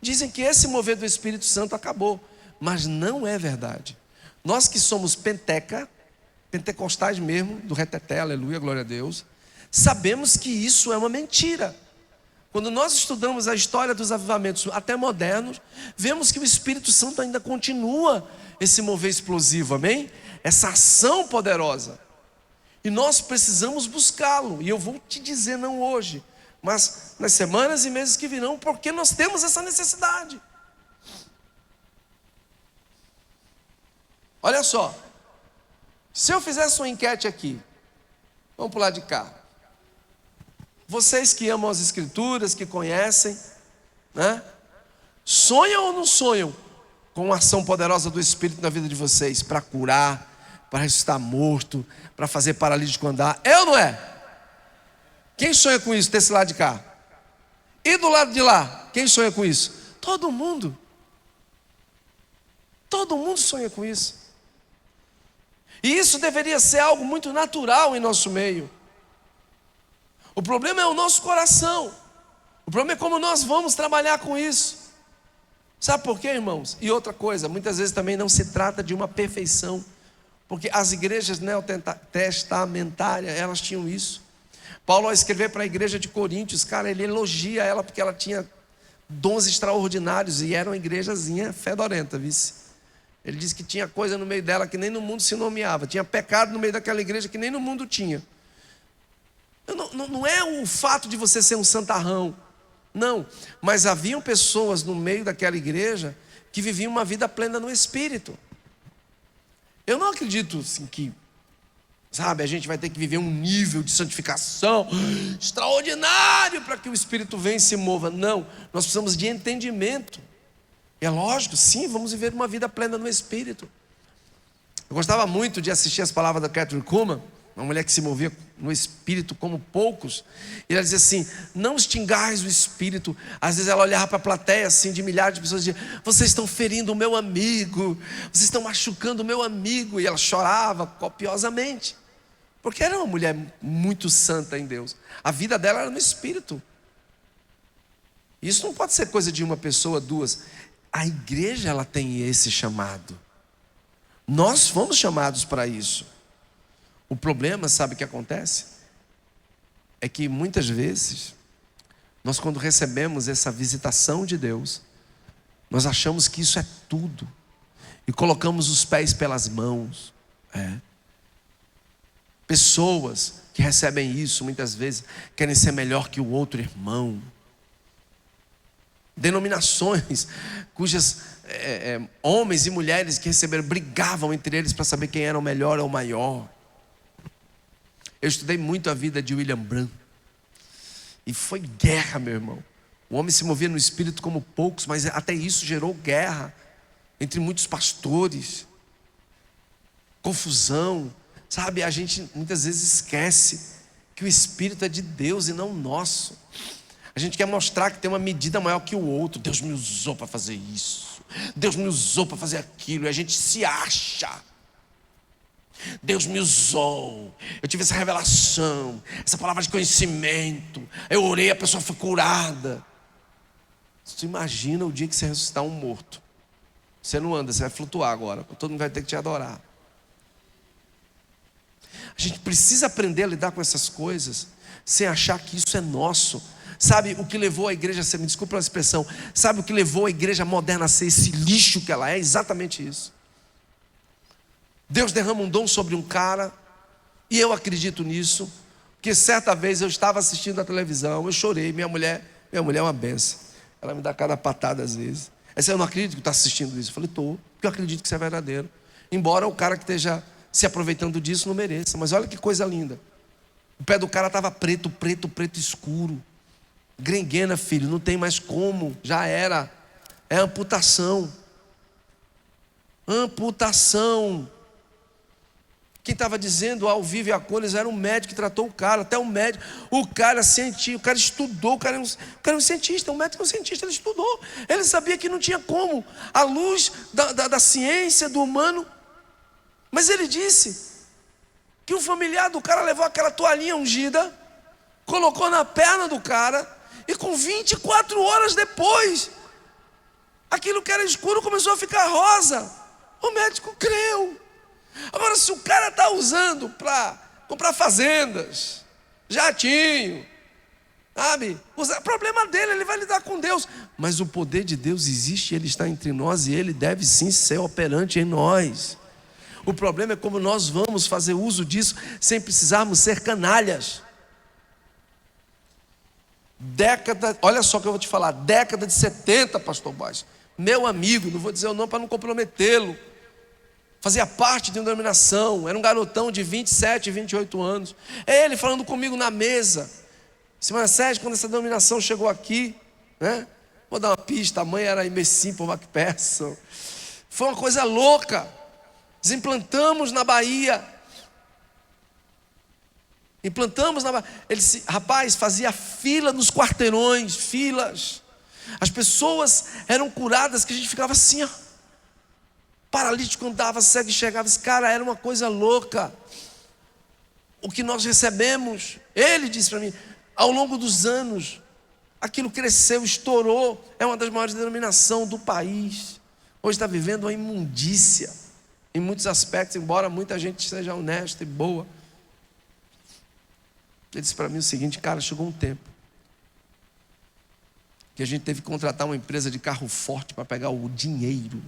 dizem que esse mover do Espírito Santo acabou, mas não é verdade. Nós que somos pentecostais mesmo, do reteté, aleluia, glória a Deus, sabemos que isso é uma mentira. Quando nós estudamos a história dos avivamentos até modernos, vemos que o Espírito Santo ainda continua esse mover explosivo, amém? Essa ação poderosa. E nós precisamos buscá-lo, e eu vou te dizer, não hoje, mas nas semanas e meses que virão, porque nós temos essa necessidade. Olha só, se eu fizesse uma enquete aqui, vamos pular de cá. Vocês que amam as Escrituras, que conhecem, né? Sonham ou não sonham com a ação poderosa do Espírito na vida de vocês, para curar, para ressuscitar morto, para fazer paralítico andar. É ou não é? Quem sonha com isso desse lado de cá? E do lado de lá, quem sonha com isso? Todo mundo. Todo mundo sonha com isso. E isso deveria ser algo muito natural em nosso meio. O problema é o nosso coração. O problema é como nós vamos trabalhar com isso. Sabe por quê, irmãos? E outra coisa, muitas vezes também não se trata de uma perfeição, porque as igrejas neotestamentárias, elas tinham isso. Paulo, ao escrever para a igreja de Coríntios, cara, ele elogia ela porque ela tinha dons extraordinários e era uma igrejazinha fedorenta, vice. Ele diz que tinha coisa no meio dela que nem no mundo se nomeava, tinha pecado no meio daquela igreja que nem no mundo tinha. Não é o fato de você ser um santarrão, não, mas haviam pessoas no meio daquela igreja que viviam uma vida plena no Espírito. Eu não acredito assim que, sabe, a gente vai ter que viver um nível de santificação extraordinário para que o Espírito venha e se mova. Não, nós precisamos de entendimento. É lógico, sim, vamos viver uma vida plena no Espírito. Eu gostava muito de assistir as palavras da Kathryn Kuhlman, uma mulher que se movia no Espírito como poucos. E ela dizia assim: não extingais o Espírito. Às vezes ela olhava para a plateia assim, de milhares de pessoas, e dizia: vocês estão ferindo o meu amigo, vocês estão machucando o meu amigo. E ela chorava copiosamente, porque era uma mulher muito santa em Deus. A vida dela era no Espírito. Isso não pode ser coisa de uma pessoa, duas. A igreja, ela tem esse chamado. Nós fomos chamados para isso. O problema, sabe o que acontece? É que muitas vezes, nós quando recebemos essa visitação de Deus, nós achamos que isso é tudo. E colocamos os pés pelas mãos. Pessoas que recebem isso, muitas vezes, querem ser melhor que o outro irmão. Denominações cujas homens e mulheres que receberam brigavam entre eles para saber quem era o melhor ou o maior. Eu estudei muito a vida de William Branham e foi guerra, meu irmão. O homem se movia no Espírito como poucos, mas até isso gerou guerra entre muitos pastores, confusão. Sabe, a gente muitas vezes esquece que o Espírito é de Deus e não nosso. A gente quer mostrar que tem uma medida maior que o outro. Deus me usou para fazer isso, Deus me usou para fazer aquilo. E a gente se acha: Deus me usou, eu tive essa revelação, essa palavra de conhecimento, eu orei, a pessoa foi curada. Você imagina o dia que você ressuscitar um morto. Você não anda, você vai flutuar agora, todo mundo vai ter que te adorar. A gente precisa aprender a lidar com essas coisas sem achar que isso é nosso. Sabe o que levou a igreja a ser, me desculpa a expressão, sabe o que levou a igreja moderna a ser esse lixo que ela é? Exatamente isso. Deus derrama um dom sobre um cara, e eu acredito nisso, porque certa vez eu estava assistindo a televisão, eu chorei, minha mulher é uma benção, ela me dá cada patada às vezes. Aí você: eu não acredito que está assistindo isso. Eu falei: estou, porque eu acredito que isso é verdadeiro, embora o cara que esteja se aproveitando disso não mereça. Mas olha que coisa linda, o pé do cara estava preto escuro, grenguena, filho, não tem mais como, já era, é amputação. Quem estava dizendo ao vivo e a cores era um médico que tratou o cara, até um médico, o cara cientista, o cara estudou, o cara é um cientista, um médico é um cientista, ele estudou, ele sabia que não tinha como, à luz da ciência, do humano, mas ele disse que o familiar do cara levou aquela toalhinha ungida, colocou na perna do cara, e com 24 horas depois, aquilo que era escuro começou a ficar rosa. O médico creu. Agora, se o cara está usando para comprar fazendas, jatinho, sabe, problema dele, ele vai lidar com Deus. Mas o poder de Deus existe, ele está entre nós e ele deve sim ser operante em nós. O problema é como nós vamos fazer uso disso sem precisarmos ser canalhas. Olha só o que eu vou te falar, década de 70, pastor Baixo, meu amigo, não vou dizer o nome para não comprometê-lo, fazia parte de uma denominação, era um garotão de 27, 28 anos, é ele falando comigo na mesa, semana 7, quando essa denominação chegou aqui, né? Vou dar uma pista, a mãe era Imessim por MacPherson, Foi uma coisa louca. Implantamos na Bahia. Rapaz, fazia fila nos quarteirões, filas. As pessoas eram curadas que a gente ficava assim, ó. Paralítico andava, cego enxergava. Esse cara era uma coisa louca. O que nós recebemos, ele disse para mim, ao longo dos anos, aquilo cresceu, estourou. É uma das maiores denominações do país. Hoje está vivendo uma imundícia em muitos aspectos, embora muita gente seja honesta e boa. Ele disse para mim o seguinte: cara, chegou um tempo que a gente teve que contratar uma empresa de carro forte para pegar o dinheiro,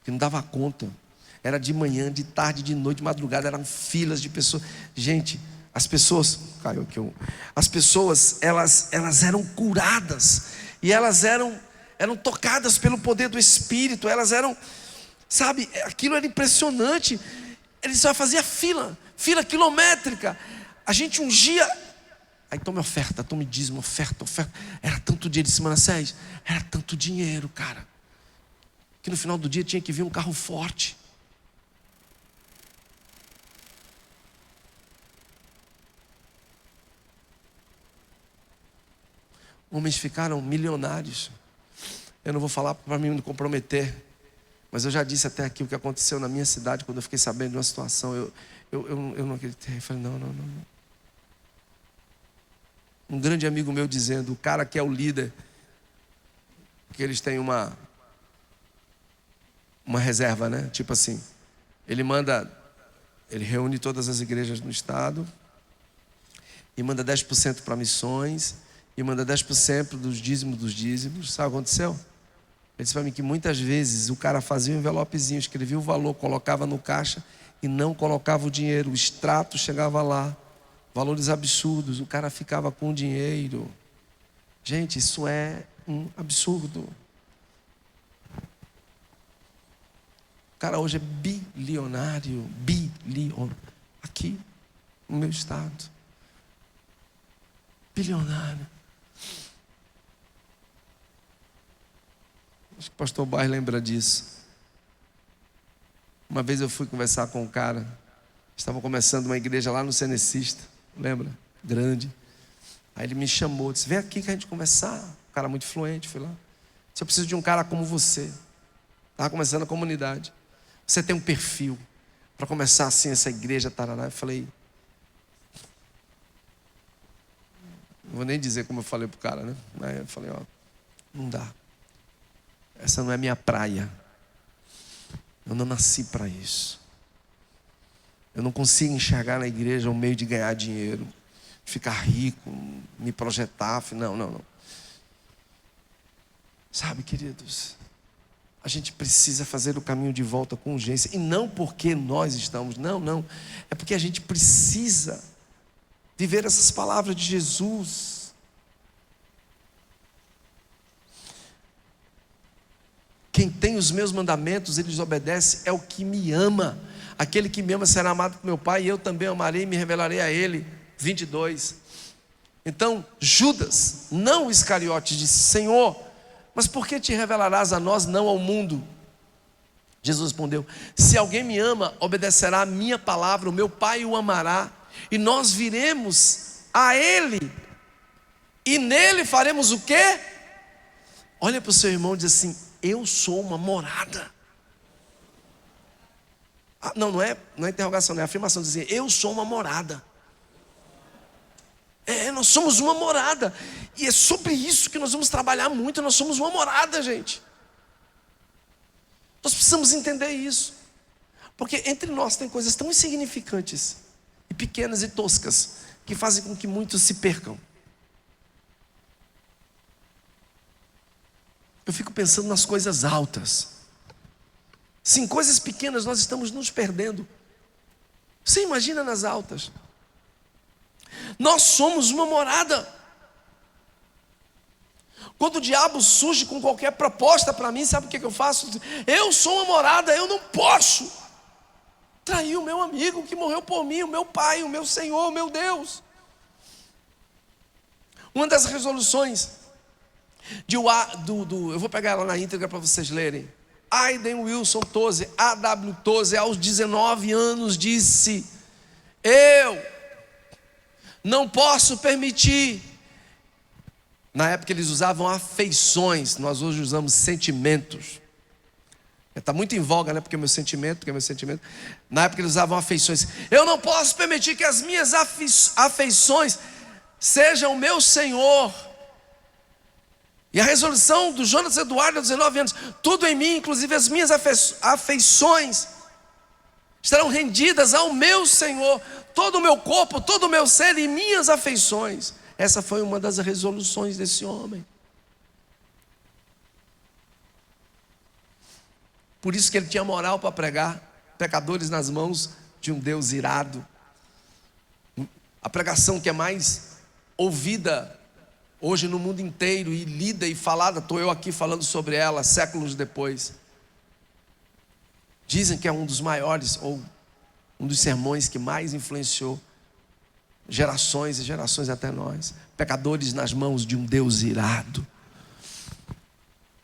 que não dava conta. Era de manhã, de tarde, de noite, de madrugada, eram filas de pessoas. Gente, as pessoas, caiu aqui, as pessoas, elas eram curadas, e elas eram tocadas pelo poder do Espírito, elas eram, sabe, aquilo era impressionante. Ele só fazia fila quilométrica. A gente ungia, aí tome oferta, tome dízimo, oferta. Era tanto dinheiro de semana 6, era tanto dinheiro, cara, que no final do dia tinha que vir um carro forte. Homens ficaram milionários. Eu não vou falar para mim me comprometer, mas eu já disse até aqui o que aconteceu na minha cidade quando eu fiquei sabendo de uma situação. Eu não acreditei. Eu falei, não. Um grande amigo meu dizendo, o cara que é o líder, que eles têm uma reserva, né? Tipo assim, ele reúne todas as igrejas no estado e manda 10% para missões e manda 10% dos dízimos. Sabe o que aconteceu? Ele disse para mim que muitas vezes o cara fazia um envelopezinho, escrevia o valor, colocava no caixa e não colocava o dinheiro. O extrato chegava lá, valores absurdos, o cara ficava com o dinheiro. Gente, isso é um absurdo. O cara hoje é bilionário, aqui no meu estado. Bilionário. Acho que o pastor Bairro lembra disso. Uma vez eu fui conversar com um cara, estavam começando uma igreja lá no Cenecista, lembra? Grande. Aí ele me chamou, disse, vem aqui que a gente conversar. Um cara muito influente, fui lá. Disse, eu preciso de um cara como você. Estava começando a comunidade. Você tem um perfil para começar assim essa igreja, tarará. Eu falei, não vou nem dizer como eu falei pro cara, né? Aí eu falei, ó, não dá. Essa não é minha praia. Eu não nasci para isso. Eu não consigo enxergar na igreja um meio de ganhar dinheiro, ficar rico, me projetar. Não. Sabe, queridos, a gente precisa fazer o caminho de volta com urgência. E não porque nós estamos, não. É porque a gente precisa viver essas palavras de Jesus. Quem tem os meus mandamentos, eles obedecem, é o que me ama. Aquele que me ama será amado por meu Pai, e eu também amarei e me revelarei a ele. 22. Então, Judas, não Iscariote, disse, Senhor, mas por que te revelarás a nós, não ao mundo? Jesus respondeu, se alguém me ama, obedecerá a minha palavra, o meu Pai o amará, e nós viremos a ele, e nele faremos o quê? Olha para o seu irmão e diz assim, eu sou uma morada. Não é interrogação, não é afirmação, dizer, eu sou uma morada. Nós somos uma morada. E é sobre isso que nós vamos trabalhar muito. Nós somos uma morada, gente. Nós precisamos entender isso. Porque entre nós tem coisas tão insignificantes e pequenas e toscas que fazem com que muitos se percam. Eu fico pensando nas coisas altas. Se em coisas pequenas nós estamos nos perdendo, você imagina nas altas. Nós somos uma morada. Quando o diabo surge com qualquer proposta para mim, sabe o que eu faço? Eu sou uma morada, eu não posso trair o meu amigo que morreu por mim, o meu Pai, o meu Senhor, o meu Deus. Uma das resoluções eu vou pegar ela na íntegra para vocês lerem. Aiden Wilson Tozer, A.W. Tozer, aos 19 anos, disse: eu não posso permitir. Na época eles usavam afeições, nós hoje usamos sentimentos. Está muito em voga, né? Porque é meu sentimento. Na época eles usavam afeições. Eu não posso permitir que as minhas afeições sejam o meu Senhor. E a resolução do Jonas Eduardo, aos 19 anos: tudo em mim, inclusive as minhas afeições, estarão rendidas ao meu Senhor. Todo o meu corpo, todo o meu ser e minhas afeições. Essa foi uma das resoluções desse homem. Por isso que ele tinha moral para pregar pecadores nas mãos de um Deus irado. A pregação que é mais ouvida hoje no mundo inteiro e lida e falada, estou eu aqui falando sobre ela séculos depois. Dizem que é um dos maiores, ou um dos sermões que mais influenciou gerações e gerações até nós. Pecadores nas mãos de um Deus irado.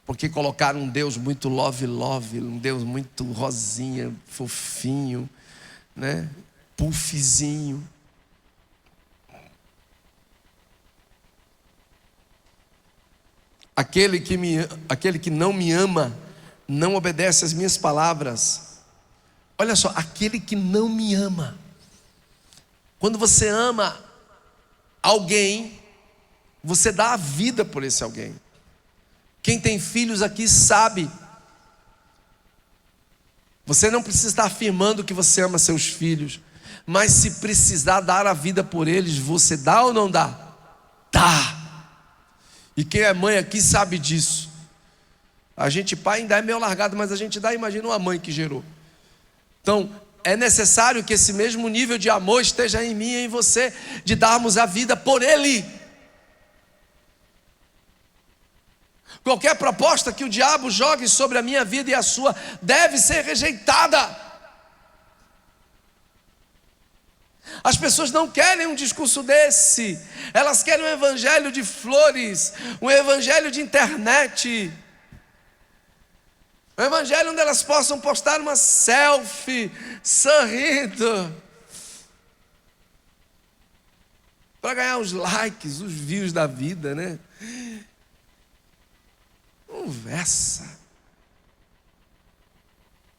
Porque colocaram um Deus muito love, um Deus muito rosinha, fofinho, né? Puffzinho. Aquele que não me ama, não obedece às minhas palavras. Olha só, aquele que não me ama. Quando você ama alguém, você dá a vida por esse alguém. Quem tem filhos aqui sabe. Você não precisa estar afirmando que você ama seus filhos, mas se precisar dar a vida por eles, você dá ou não dá? Dá. E quem é mãe aqui sabe disso. A gente, pai, ainda é meio largado, mas a gente dá, imagina uma mãe que gerou. Então, é necessário que esse mesmo nível de amor esteja em mim e em você, de darmos a vida por ele. Qualquer proposta que o diabo jogue sobre a minha vida e a sua deve ser rejeitada. As pessoas não querem um discurso desse. Elas querem um evangelho de flores, um evangelho de internet, um evangelho onde elas possam postar uma selfie sorrindo, para ganhar os likes, os views da vida, né? Conversa.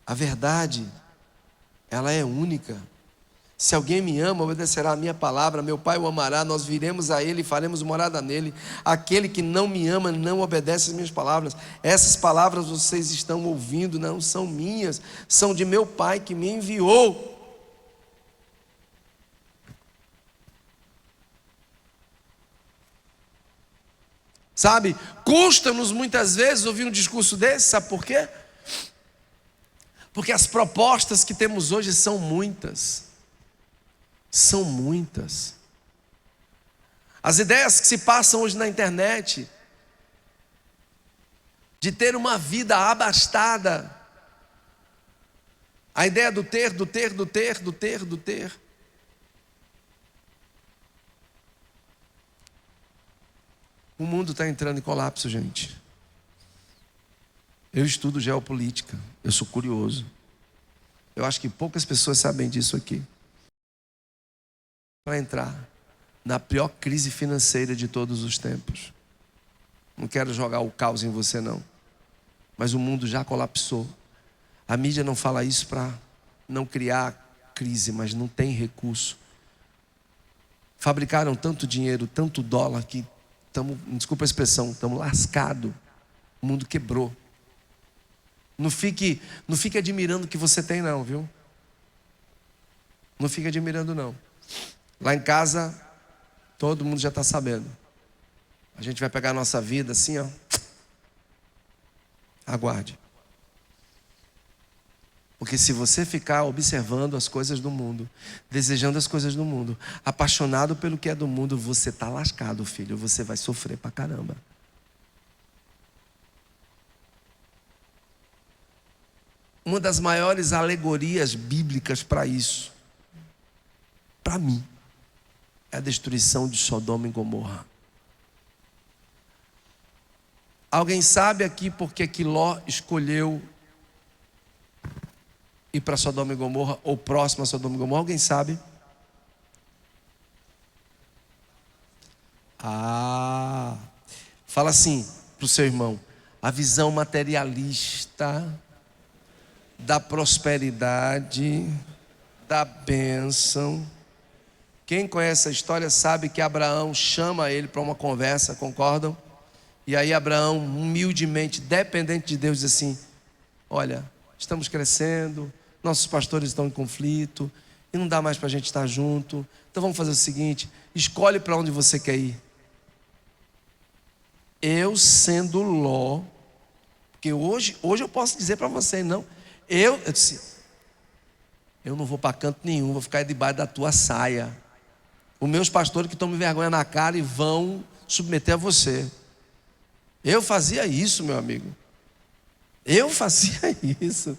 A verdade, ela é única. Se alguém me ama, obedecerá a minha palavra. Meu Pai o amará, nós viremos a Ele e faremos morada nele. Aquele que não me ama, não obedece às minhas palavras. Essas palavras vocês estão ouvindo, não são minhas, são de meu Pai que me enviou. Sabe, custa-nos muitas vezes ouvir um discurso desse, sabe por quê? Porque as propostas que temos hoje são muitas. São muitas. As ideias que se passam hoje na internet, de ter uma vida abastada, a ideia do ter. O mundo está entrando em colapso, gente. Eu estudo geopolítica, eu sou curioso. Eu acho que poucas pessoas sabem disso aqui. Vai entrar na pior crise financeira de todos os tempos. Não quero jogar o caos em você não, mas o mundo já colapsou. A mídia não fala isso para não criar crise, mas não tem recurso. Fabricaram tanto dinheiro, tanto dólar que desculpa a expressão, estamos lascados. O mundo quebrou. Não fique admirando o que você tem não, viu? Não fique admirando não. Lá em casa, todo mundo já está sabendo. A gente vai pegar a nossa vida assim, ó. Aguarde. Porque se você ficar observando as coisas do mundo, desejando as coisas do mundo, apaixonado pelo que é do mundo, você está lascado, filho. Você vai sofrer pra caramba. Uma das maiores alegorias bíblicas para isso, para mim, é a destruição de Sodoma e Gomorra. Alguém sabe aqui porque que Ló escolheu ir para Sodoma e Gomorra ou próximo a Sodoma e Gomorra? Alguém sabe? Fala assim para o seu irmão: a visão materialista da prosperidade, da bênção. Quem conhece a história sabe que Abraão chama ele para uma conversa, concordam? E aí Abraão, humildemente, dependente de Deus, diz assim: olha, estamos crescendo, nossos pastores estão em conflito, e não dá mais para a gente estar junto, então vamos fazer o seguinte: escolhe para onde você quer ir. Eu sendo Ló, porque hoje eu posso dizer para você, não, eu disse: eu não vou para canto nenhum, vou ficar debaixo da tua saia. Os meus pastores que estão me vergonha na cara e vão submeter a você. Eu fazia isso, meu amigo. Eu fazia isso.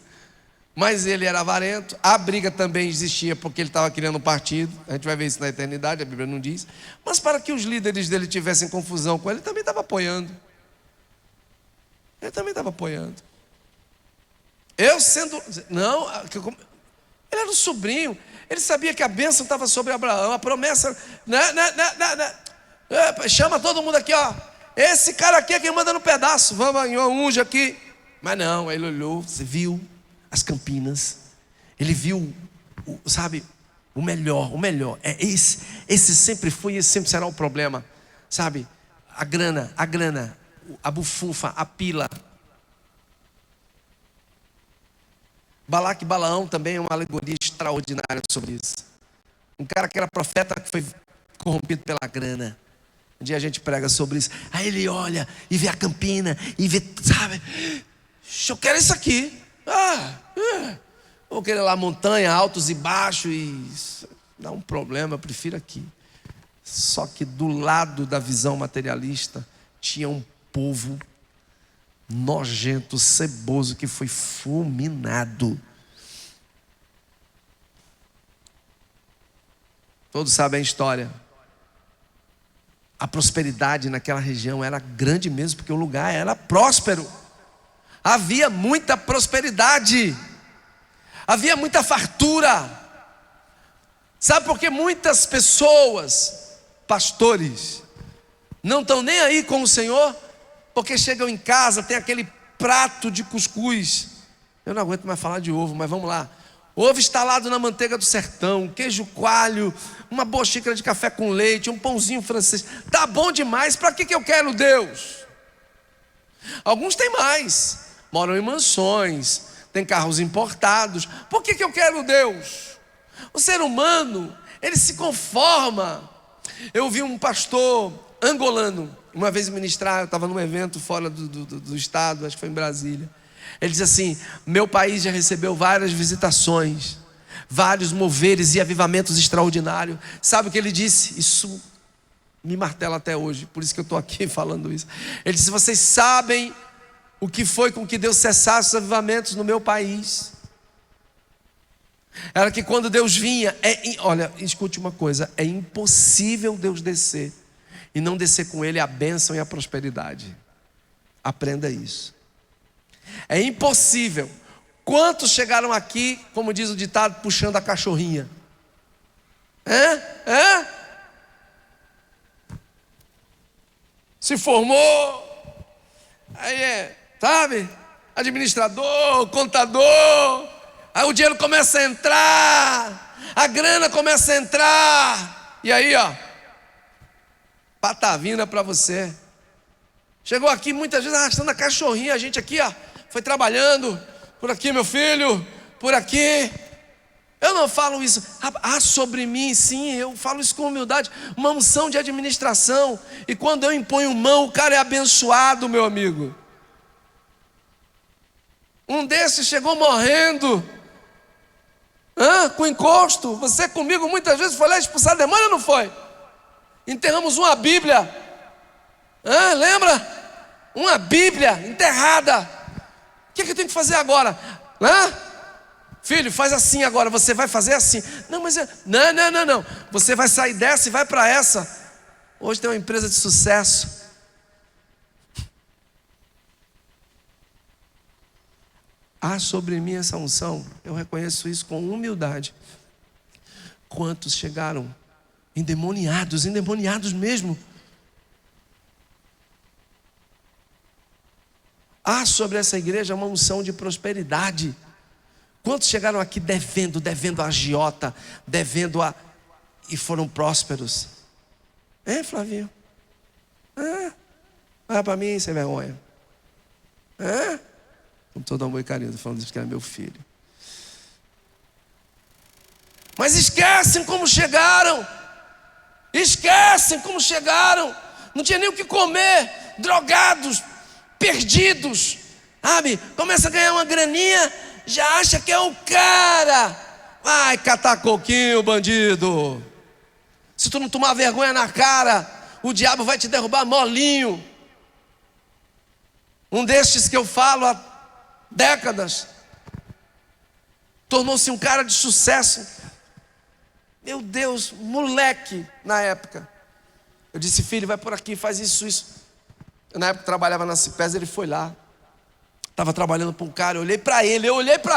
Mas ele era avarento. A briga também existia porque ele estava criando um partido. A gente vai ver isso na eternidade, a Bíblia não diz. Mas para que os líderes dele tivessem confusão com ele, ele também estava apoiando. Ele também estava apoiando. Eu sendo... Não, ele era um sobrinho. Ele sabia que a bênção estava sobre Abraão. A promessa... Chama todo mundo aqui, ó. Esse cara aqui é quem manda no pedaço. Vamos, unge aqui. Mas não, ele olhou, você viu as campinas. Ele viu, sabe, o melhor. É esse sempre foi e esse sempre será o problema. Sabe, a grana, a bufunfa, a pila. Balaque e Balaão também é uma alegoria extraordinária sobre isso. Um cara que era profeta que foi corrompido pela grana. Um dia a gente prega sobre isso. Aí ele olha e vê a campina e vê, sabe, eu quero isso aqui. Vou querer lá montanha, altos e baixos, e dá um problema, eu prefiro aqui. Só que do lado da visão materialista tinha um povo nojento, ceboso, que foi fulminado. Todos sabem a história. A prosperidade naquela região era grande mesmo, porque o lugar era próspero. Havia muita prosperidade, havia muita fartura. Sabe por que muitas pessoas, pastores, não estão nem aí com o Senhor? Porque chegam em casa, tem aquele prato de cuscuz. Eu não aguento mais falar de ovo, mas vamos lá. Ovo estalado na manteiga do sertão, queijo coalho, uma boa xícara de café com leite, um pãozinho francês. Tá bom demais, para que eu quero Deus? Alguns têm mais, moram em mansões, têm carros importados. Por que eu quero Deus? O ser humano, ele se conforma. Eu vi um pastor angolano uma vez ministrar, eu estava num evento fora do estado, acho que foi em Brasília. Ele diz assim: meu país já recebeu várias visitações, vários moveres e avivamentos extraordinários. Sabe o que ele disse? Isso me martela até hoje, por isso que eu estou aqui falando isso. Ele disse: vocês sabem o que foi com que Deus cessasse os avivamentos no meu país? Era que quando Deus vinha, olha, escute uma coisa, é impossível Deus descer e não descer com ele a bênção e a prosperidade. Aprenda isso. É impossível. Quantos chegaram aqui, como diz o ditado, puxando a cachorrinha? Se formou, aí sabe, administrador, contador, aí o dinheiro começa a entrar, a grana começa a entrar, e aí patavina para você. Chegou aqui muitas vezes arrastando a cachorrinha, a gente aqui foi trabalhando, por aqui meu filho, por aqui. Eu não falo isso, sobre mim, sim, eu falo isso com humildade, uma unção de administração. E quando eu imponho mão, o cara é abençoado, meu amigo. Um desses chegou morrendo, com encosto. Você comigo muitas vezes foi lá expulsar demônio, não foi? Enterramos uma Bíblia, lembra? Uma Bíblia enterrada. O que eu tenho que fazer agora? Filho, faz assim agora, você vai fazer assim. Não, mas não. Você vai sair dessa e vai para essa. Hoje tem uma empresa de sucesso. há sobre mim essa unção, eu reconheço isso com humildade. Quantos chegaram endemoniados mesmo? Há sobre essa igreja uma unção de prosperidade. Quantos chegaram aqui devendo a agiota, e foram prósperos? Flavinho? Olha para mim, sem vergonha. Com todo amor e carinho, falando isso porque é meu filho. Mas esquecem como chegaram. Não tinha nem o que comer, drogados, perdidos, sabe? Começa a ganhar uma graninha, já acha que é o cara. Vai catar coquinho, bandido. Se tu não tomar vergonha na cara, o diabo vai te derrubar molinho. Um destes que eu falo há décadas tornou-se um cara de sucesso. Meu Deus, moleque na época. Eu disse, filho, vai por aqui, faz isso. Eu, na época trabalhava na Cipes, ele foi lá. Estava trabalhando para um cara, eu olhei para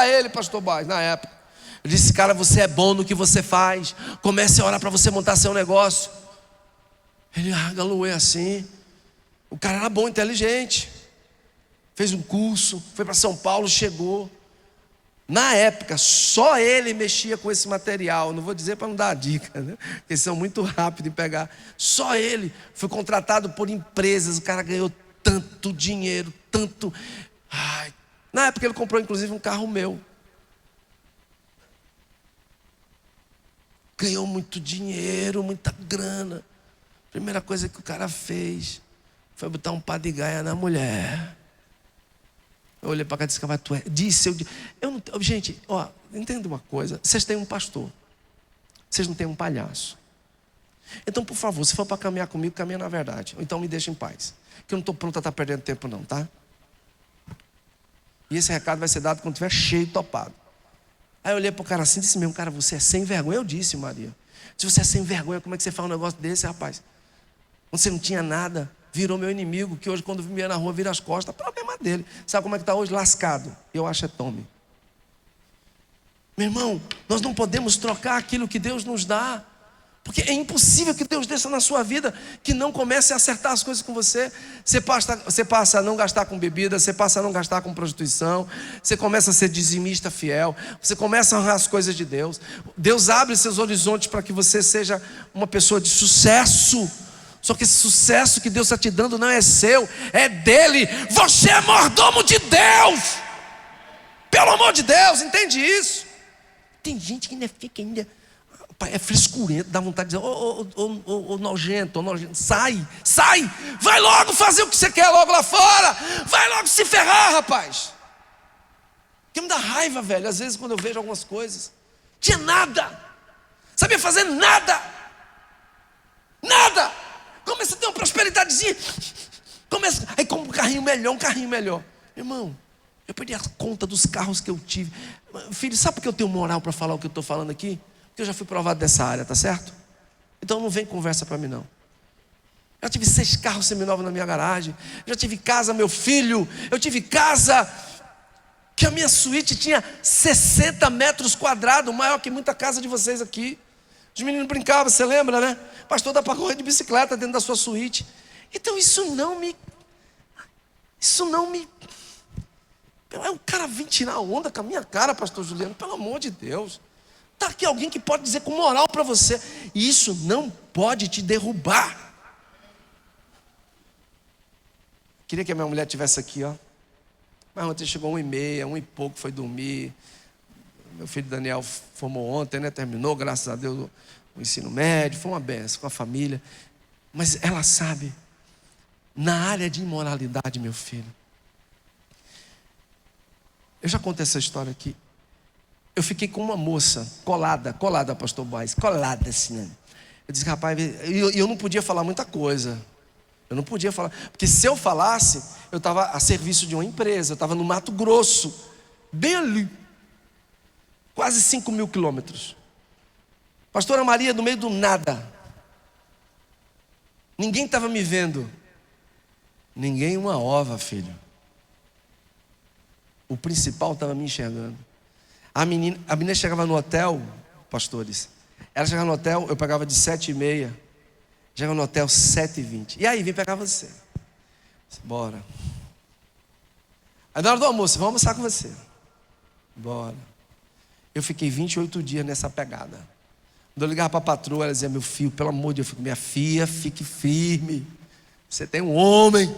ele, pastor Baez, na época. Eu disse, cara, você é bom no que você faz. Comece a orar para você montar seu negócio. Ele, Galo, é assim. O cara era bom, inteligente. Fez um curso, foi para São Paulo, chegou. Na época, só ele mexia com esse material. Não vou dizer para não dar a dica, né? Porque eles são muito rápidos em pegar. Só ele foi contratado por empresas. O cara ganhou tanto dinheiro, tanto. Na época ele comprou inclusive um carro meu. Ganhou muito dinheiro, muita grana. Primeira coisa que o cara fez foi botar um pá de gaia na mulher. Eu olhei para cá e disse, tu é. Eu não, gente, entenda uma coisa. Vocês têm um pastor. Vocês não têm um palhaço. Então, por favor, se for para caminhar comigo, caminha na verdade. Ou então me deixa em paz. Que eu não estou pronto a estar perdendo tempo não, tá? E esse recado vai ser dado quando estiver cheio e topado. Aí eu olhei para o cara assim e disse mesmo, cara, você é sem vergonha. Eu disse, Maria, se você é sem vergonha, como é que você faz um negócio desse, rapaz? Quando você não tinha nada, virou meu inimigo, que hoje quando me vê na rua vira as costas, problema dele. Sabe como é que está hoje? Lascado. Eu acho é tome. Meu irmão, nós não podemos trocar aquilo que Deus nos dá. Porque é impossível que Deus desça na sua vida que não comece a acertar as coisas com você. Você passa a não gastar com bebida, você passa a não gastar com prostituição, você começa a ser dizimista fiel, você começa a honrar as coisas de Deus. Deus abre seus horizontes para que você seja uma pessoa de sucesso. Só que esse sucesso que Deus está te dando não é seu, é dele. Você é mordomo de Deus. Pelo amor de Deus, entende isso? Tem gente que ainda fica é frescurento, dá vontade de dizer, nojento, sai, vai logo fazer o que você quer logo lá fora, vai logo se ferrar, rapaz. Porque me dá raiva, velho, às vezes quando eu vejo algumas coisas, tinha nada, sabia fazer nada, começa a ter uma prosperidadezinha, aí compra um carrinho melhor, irmão, eu perdi a conta dos carros que eu tive. Filho, sabe por que eu tenho moral para falar o que eu estou falando aqui? Porque eu já fui provado dessa área, tá certo? Então não vem conversa para mim não. Já tive 6 carros seminovos na minha garagem. Já tive casa, meu filho. Eu tive casa que a minha suíte tinha 60 metros quadrados, maior que muita casa de vocês aqui. Os meninos brincavam, você lembra, né? Pastor, dá para correr de bicicleta dentro da sua suíte. Então isso não me... É um cara vir tirar onda com a minha cara, pastor Juliano, pelo amor de Deus. Está aqui alguém que pode dizer com moral para você, e isso não pode te derrubar. Queria que a minha mulher estivesse aqui, mas ontem chegou 1h30, 1 e pouco, foi dormir. Meu filho Daniel formou ontem, né? Terminou, graças a Deus, o ensino médio, foi uma benção com a família. Mas ela sabe, na área de imoralidade, meu filho, eu já contei essa história aqui. Eu fiquei com uma moça, colada, pastor Baez, colada assim, né? Eu disse, rapaz, eu não podia falar muita coisa. Eu não podia falar, porque se eu falasse, eu estava a serviço de uma empresa, eu estava no Mato Grosso, bem ali, quase 5.000 quilômetros. Pastora Maria, no meio do nada. Ninguém estava me vendo. Ninguém uma ova, filho. O principal estava me enxergando. A menina chegava no hotel, pastores. Ela chegava no hotel, eu pagava de 7h30. Chegava no hotel 7h20. E aí, vim pegar você. Bora. Aí na hora do almoço, vamos almoçar com você. Bora. Eu fiquei 28 dias nessa pegada. Quando eu ligava para a patroa, ela dizia: meu filho, pelo amor de Deus, minha filha, fique firme. Você tem um homem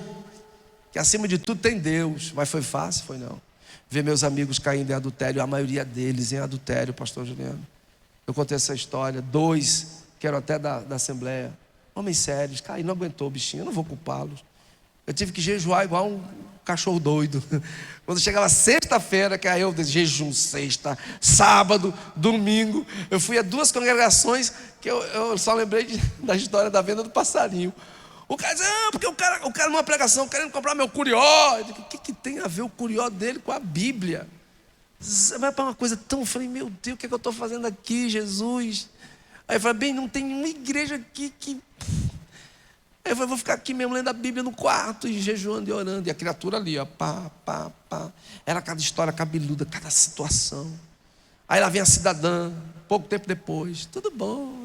que acima de tudo tem Deus. Mas foi fácil? Foi não. Ver meus amigos caindo em adultério, a maioria deles em adultério, pastor Juliano. Eu contei essa história. 2, que eram até da Assembleia, homens sérios, caíram, não aguentou o bichinho, eu não vou culpá-los. Eu tive que jejuar igual um cachorro doido. Quando chegava sexta-feira, que aí eu jejum sexta, sábado, domingo. Eu fui a 2 congregações que eu só lembrei da história da venda do passarinho. O cara diz: porque o cara numa pregação querendo comprar meu curió. Eu digo: o que tem a ver o curió dele com a Bíblia? Vai para uma coisa tão... Eu falei: meu Deus, o que é que eu estou fazendo aqui, Jesus? Aí eu falei: bem, não tem uma igreja aqui que... Aí eu falei: vou ficar aqui mesmo lendo a Bíblia no quarto e jejuando e orando. E a criatura ali, ó, pá. Era cada história cabeluda, cada situação. Aí lá vem a cidadã, pouco tempo depois: tudo bom?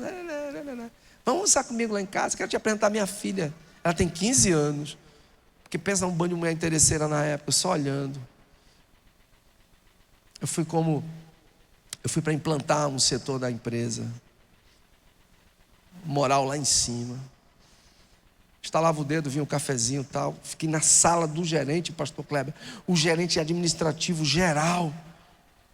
Vamos almoçar comigo lá em casa, quero te apresentar minha filha. Ela tem 15 anos. Porque pensa num bando de mulher interesseira na época, só olhando. Eu fui para implantar um setor da empresa. Moral lá em cima. Estalava o dedo, vinha um cafezinho e tal. Fiquei na sala do gerente, pastor Kleber. O gerente administrativo geral.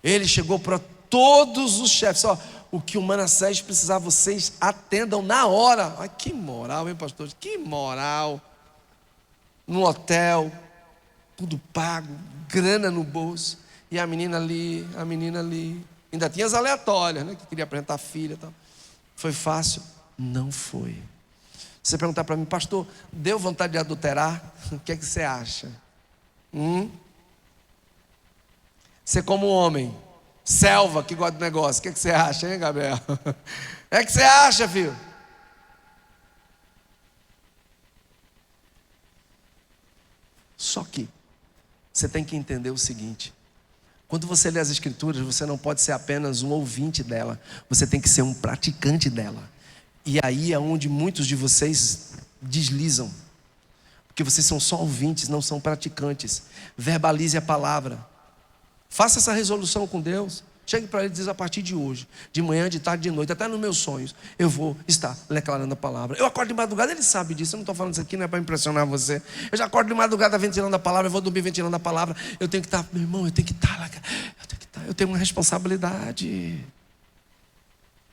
Ele chegou para todos os chefes: ó, o que o Manassés precisar, vocês atendam na hora. Ai, que moral, hein, pastor? Que moral. No hotel, tudo pago, grana no bolso. E a menina ali. Ainda tinha as aleatórias, né? Que queria apresentar a filha e tal. Foi fácil? Não foi. Você perguntar para mim: pastor, deu vontade de adulterar? O que é que você acha? Você como homem, selva que gosta do negócio, o que é que você acha, hein, Gabriel? É que você acha, filho? Só que você tem que entender o seguinte: quando você lê as Escrituras, você não pode ser apenas um ouvinte dela, você tem que ser um praticante dela. E aí é onde muitos de vocês deslizam, porque vocês são só ouvintes, não são praticantes. Verbalize a palavra. Faça essa resolução com Deus. Chegue para Ele e diz: a partir de hoje, de manhã, de tarde, de noite, até nos meus sonhos, eu vou estar declarando a palavra. Eu acordo de madrugada, Ele sabe disso. Eu não estou falando isso aqui, não é para impressionar você. Eu já acordo de madrugada ventilando a palavra, eu vou dormir ventilando a palavra. Eu tenho que estar, meu irmão, eu tenho que estar lá. Eu tenho uma responsabilidade.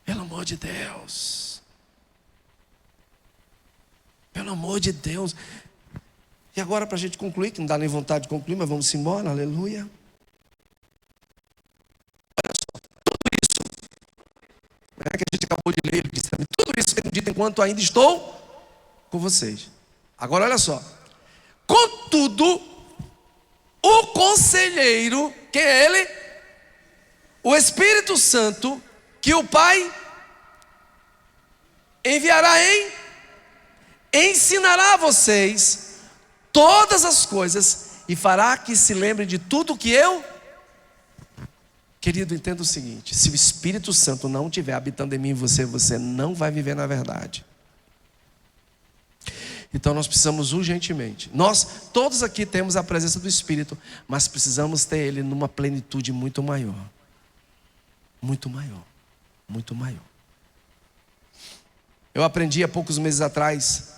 Pelo amor de Deus. Pelo amor de Deus. E agora, para a gente concluir, que não dá nem vontade de concluir, mas vamos embora, aleluia. Olha só, tudo isso que a gente acabou de ler, ele disse também: tudo isso tenho dito enquanto ainda estou com vocês. Agora olha só: contudo, o conselheiro, quem é ele? O Espírito Santo, que o Pai enviará ensinará a vocês todas as coisas e fará que se lembre de tudo que eu... Querido, entenda o seguinte: se o Espírito Santo não estiver habitando em mim e você não vai viver na verdade. Então nós precisamos urgentemente, nós todos aqui temos a presença do Espírito, mas precisamos ter Ele numa plenitude muito maior. Muito maior. Muito maior. Eu aprendi há poucos meses atrás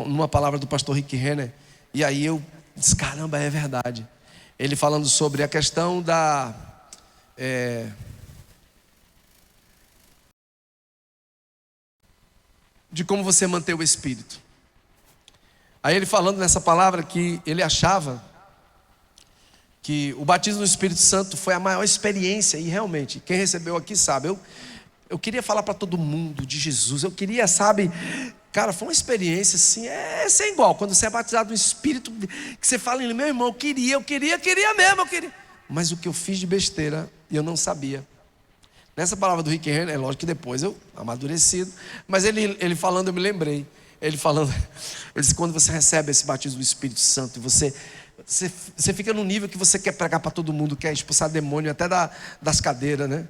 numa palavra do pastor Rick Renner, e aí eu disse: caramba, é verdade. Ele falando sobre a questão de como você manter o Espírito. Aí ele falando nessa palavra que ele achava que o batismo do Espírito Santo foi a maior experiência, e realmente, quem recebeu aqui sabe, eu queria falar para todo mundo de Jesus, eu queria, sabe, cara, foi uma experiência assim, sem igual, quando você é batizado no Espírito, que você fala: meu irmão, eu queria mesmo, mas o que eu fiz de besteira, eu não sabia. Nessa palavra do Rick Renner, é lógico que depois eu, amadurecido, mas ele falando, eu me lembrei, ele falando, ele disse: quando você recebe esse batismo do Espírito Santo, e você Você fica num nível que você quer pregar para todo mundo, quer expulsar demônio até das cadeiras, né?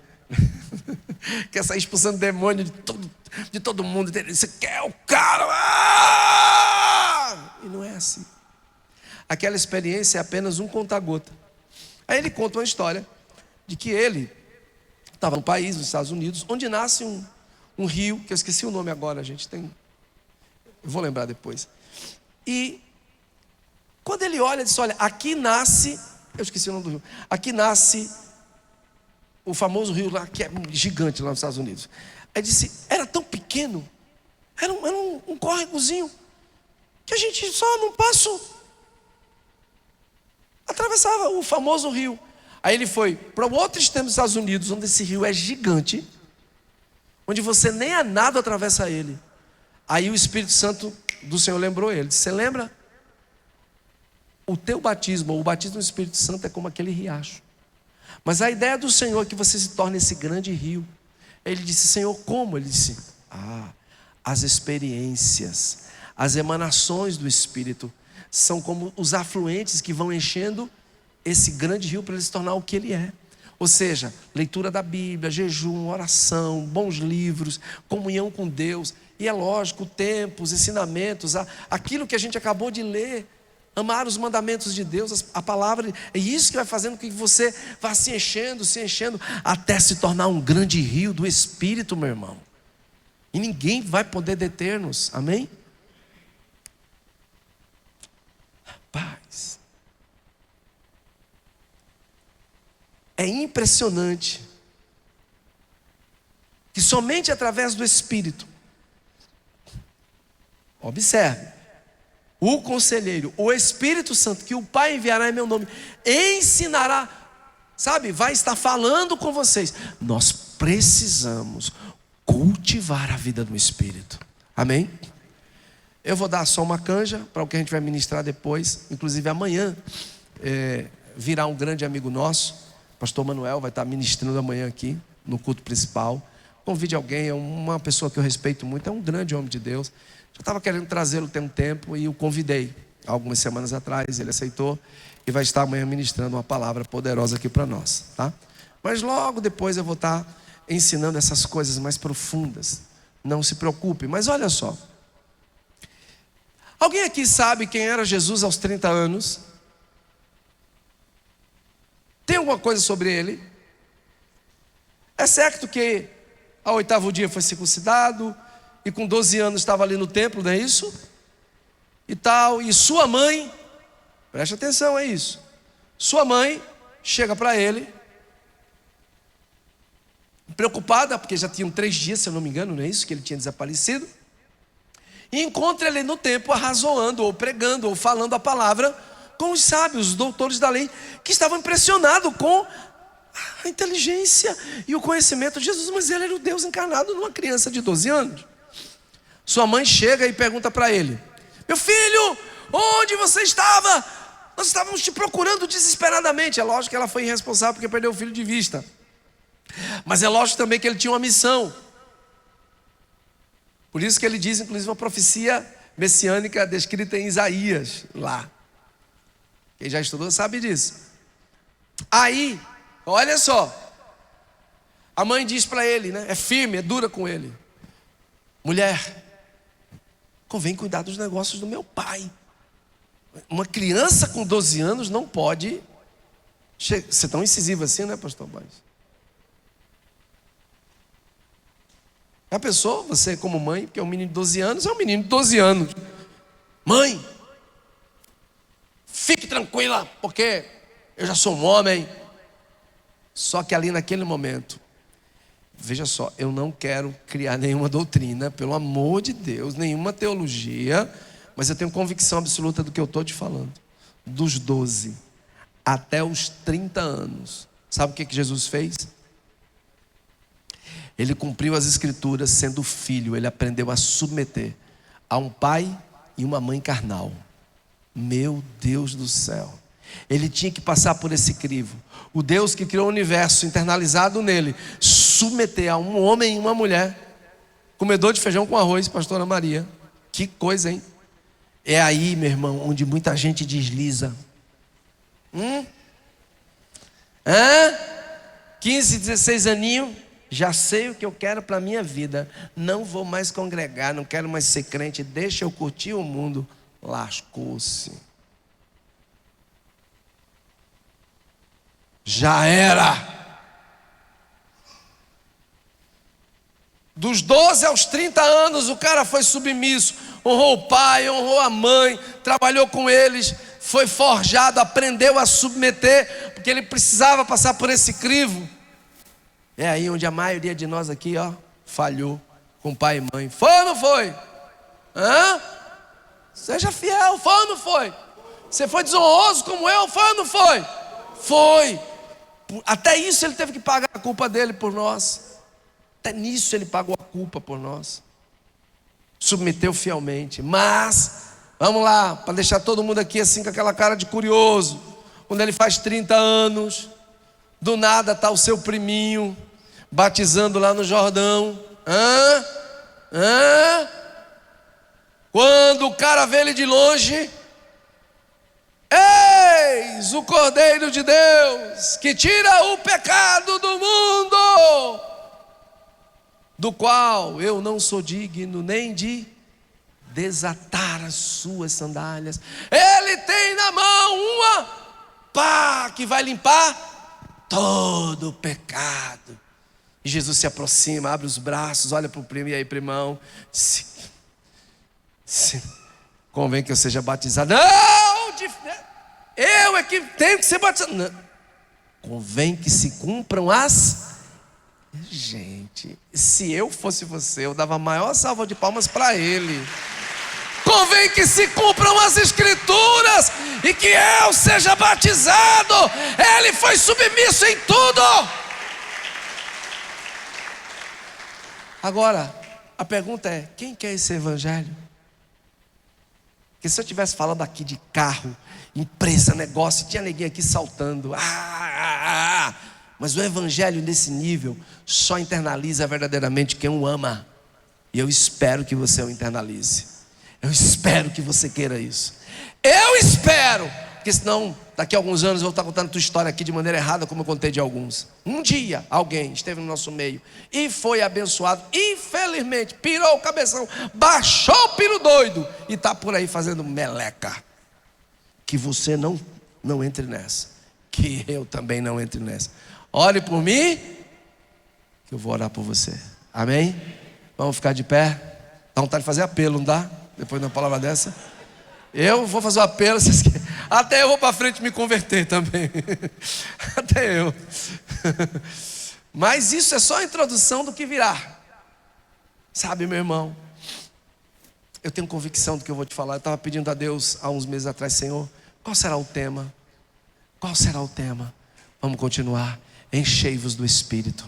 Quer sair expulsando demônio de todo mundo. Você quer o cara. E não é assim. Aquela experiência é apenas um conta-gota. Aí ele conta uma história de que ele estava num país, nos Estados Unidos, onde nasce um rio, que eu esqueci o nome agora, gente. Eu vou lembrar depois. E quando ele olha, ele diz: olha, aqui nasce, eu esqueci o nome do rio, aqui nasce o famoso rio lá, que é gigante lá nos Estados Unidos. Aí disse: era tão pequeno, era um córregozinho, que a gente só num passo atravessava o famoso rio. Aí ele foi para o outro extremo dos Estados Unidos, onde esse rio é gigante, onde você nem a nado atravessa ele. Aí o Espírito Santo do Senhor lembrou ele, disse: você lembra? O teu batismo, ou o batismo do Espírito Santo é como aquele riacho. Mas a ideia do Senhor é que você se torne esse grande rio. Ele disse: Senhor, como? Ele disse: as experiências, as emanações do Espírito são como os afluentes que vão enchendo esse grande rio para ele se tornar o que ele é. Ou seja, leitura da Bíblia, jejum, oração, bons livros, comunhão com Deus. E é lógico, o tempo, os ensinamentos, aquilo que a gente acabou de ler. Amar os mandamentos de Deus, a palavra, é isso que vai fazendo com que você vá se enchendo, até se tornar um grande rio do Espírito, meu irmão. E ninguém vai poder deter-nos, amém? Rapaz, é impressionante que somente através do Espírito, observe, o conselheiro, o Espírito Santo, que o Pai enviará em meu nome, ensinará, sabe, vai estar falando com vocês. Nós precisamos cultivar a vida do Espírito, amém? Eu vou dar só uma canja para o que a gente vai ministrar depois. Inclusive amanhã virá um grande amigo nosso, pastor Manuel, vai estar ministrando amanhã aqui no culto principal. Convide alguém, é uma pessoa que eu respeito muito, é um grande homem de Deus. Eu estava querendo trazê-lo tem um tempo e o convidei algumas semanas atrás, ele aceitou e vai estar amanhã ministrando uma palavra poderosa aqui para nós, tá? Mas logo depois eu vou estar ensinando essas coisas mais profundas. Não se preocupe, mas olha só. Alguém aqui sabe quem era Jesus aos 30 anos? Tem alguma coisa sobre ele? É certo que ao 8º dia foi circuncidado, e com 12 anos estava ali no templo, não é isso? E tal, e sua mãe, preste atenção, é isso. Sua mãe chega para ele, preocupada, porque já tinham 3 dias, se eu não me engano, não é isso? Que ele tinha desaparecido. E encontra ele no templo arrazoando, ou pregando, ou falando a palavra com os sábios, os doutores da lei, que estavam impressionados com a inteligência e o conhecimento de Jesus. Mas ele era o Deus encarnado numa criança de 12 anos. Sua mãe chega e pergunta para ele: meu filho, onde você estava? Nós estávamos te procurando desesperadamente. É lógico que ela foi irresponsável porque perdeu o filho de vista. Mas é lógico também que ele tinha uma missão. Por isso que ele diz, inclusive, uma profecia messiânica descrita em Isaías lá. Quem já estudou sabe disso. Aí, olha só, a mãe diz para ele, né? É firme, é dura com ele: mulher, convém cuidar dos negócios do meu pai. Uma criança com 12 anos não pode ser tão incisivo assim, né, pastor Baez? Já pensou, você como mãe, porque um menino de 12 anos é um menino de 12 anos. Mãe, fique tranquila, porque eu já sou um homem. Só que ali naquele momento, veja só, eu não quero criar nenhuma doutrina, pelo amor de Deus, nenhuma teologia, mas eu tenho convicção absoluta do que eu estou te falando. Dos 12 até os 30 anos, sabe o que Jesus fez? Ele cumpriu as escrituras sendo filho. Ele aprendeu a submeter a um pai e uma mãe carnal. Meu Deus do céu, ele tinha que passar por esse crivo. O Deus que criou o universo internalizado nele, submeter a um homem e uma mulher, comedor de feijão com arroz, pastora Maria. Que coisa, hein? É aí, meu irmão, onde muita gente desliza. Hã? 15, 16 aninhos, já sei o que eu quero para a minha vida. Não vou mais congregar, não quero mais ser crente, deixa eu curtir o mundo. Lascou-se. Já era. Dos 12 aos 30 anos, o cara foi submisso, honrou o pai, honrou a mãe, trabalhou com eles, foi forjado, aprendeu a submeter, porque ele precisava passar por esse crivo. É aí onde a maioria de nós aqui, falhou com pai e mãe. Foi ou não foi? Seja fiel, foi ou não foi? Você foi desonroso como eu, foi ou não foi? Foi. Até isso ele teve que pagar a culpa dele por nós. Até nisso ele pagou a culpa por nós. Submeteu fielmente. Mas, vamos lá, para deixar todo mundo aqui assim com aquela cara de curioso. Quando ele faz 30 anos, do nada está o seu priminho batizando lá no Jordão. Quando o cara vê ele de longe, eis o Cordeiro de Deus, que tira o pecado do mundo, do qual eu não sou digno nem de desatar as suas sandálias. Ele tem na mão uma pá que vai limpar todo o pecado. E Jesus se aproxima, abre os braços, olha para o primo, e aí, primão, convém que eu seja batizado. Não, eu é que tenho que ser batizado. Não. Convém que se cumpram as... Gente, se eu fosse você, eu dava a maior salva de palmas para ele. Convém que se cumpram as escrituras e que eu seja batizado. Ele foi submisso em tudo. Agora, a pergunta é: quem quer esse evangelho? Porque se eu estivesse falando aqui de carro, empresa, negócio, tinha neguinho aqui saltando. Mas o evangelho nesse nível só internaliza verdadeiramente quem o ama. E eu espero que você o internalize. Eu espero que você queira isso. Eu espero, porque senão daqui a alguns anos eu vou estar contando a tua história aqui de maneira errada, como eu contei de alguns. Um dia alguém esteve no nosso meio e foi abençoado, infelizmente pirou o cabeção, baixou o piro doido e está por aí fazendo meleca. Que você não entre nessa, que eu também não entre nessa. Ore por mim, que eu vou orar por você. Amém? Vamos ficar de pé. Dá vontade de fazer apelo, não dá? Depois de uma palavra dessa. Eu vou fazer o apelo. Até eu vou para frente me converter também. Até eu. Mas isso é só a introdução do que virá. Sabe, meu irmão, eu tenho convicção do que eu vou te falar. Eu estava pedindo a Deus há uns meses atrás: Senhor, qual será o tema? Qual será o tema? Vamos continuar. Enchei-vos do Espírito.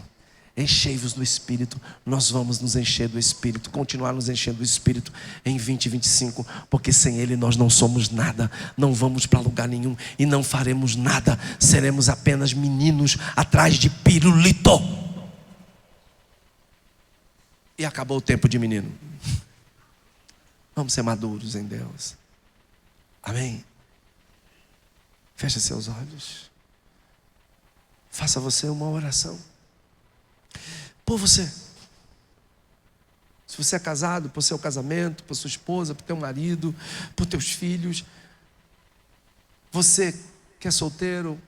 Enchei-vos do Espírito. Nós vamos nos encher do Espírito, continuar nos enchendo do Espírito em 2025, porque sem Ele nós não somos nada, não vamos para lugar nenhum e não faremos nada. Seremos apenas meninos atrás de pirulito. E acabou o tempo de menino. Vamos ser maduros em Deus. Amém? Feche seus olhos. Faça você uma oração por você. Se você é casado, por seu casamento, por sua esposa, por teu marido, por teus filhos. Você que é solteiro,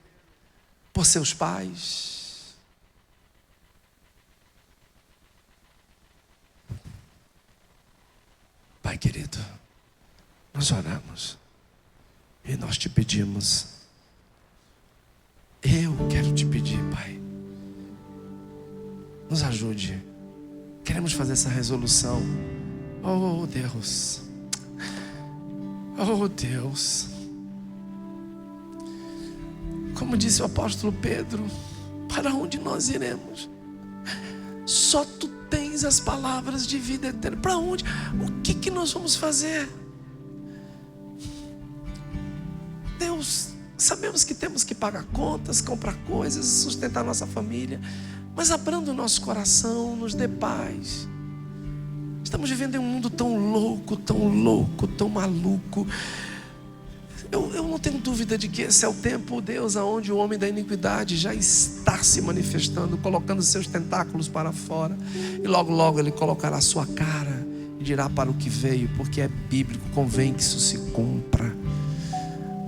por seus pais. Pai querido, nós oramos e nós te pedimos. Eu quero te pedir, Pai, nos ajude. Queremos fazer essa resolução. Oh Deus, oh Deus, como disse o apóstolo Pedro, para onde nós iremos? Só tu tens as palavras de vida eterna. Para onde? O que nós vamos fazer? Deus, sabemos que temos que pagar contas, comprar coisas, sustentar nossa família, mas abrando o nosso coração, nos dê paz. Estamos vivendo em um mundo tão louco, tão maluco. Eu não tenho dúvida de que esse é o tempo, Deus, aonde o homem da iniquidade já está se manifestando, colocando seus tentáculos para fora. E logo, logo ele colocará a sua cara e dirá para o que veio, porque é bíblico, convém que isso se cumpra.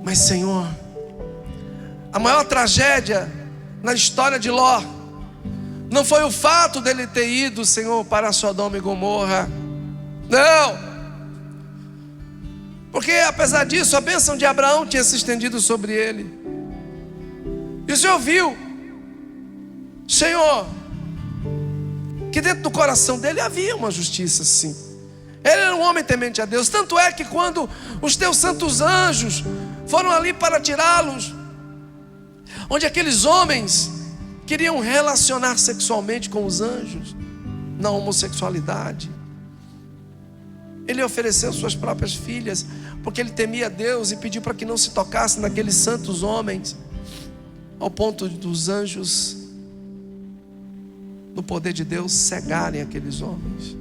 Mas, Senhor, a maior tragédia na história de Ló não foi o fato dele ter ido, Senhor, para Sodoma e Gomorra. Não! Porque apesar disso, a bênção de Abraão tinha se estendido sobre ele. E o Senhor viu, Senhor, que dentro do coração dele havia uma justiça, sim. Ele era um homem temente a Deus. Tanto é que quando os teus santos anjos foram ali para tirá-los, onde aqueles homens queriam relacionar sexualmente com os anjos, na homossexualidade, ele ofereceu suas próprias filhas, porque ele temia Deus e pediu para que não se tocasse naqueles santos homens, ao ponto dos anjos, no poder de Deus, cegarem aqueles homens.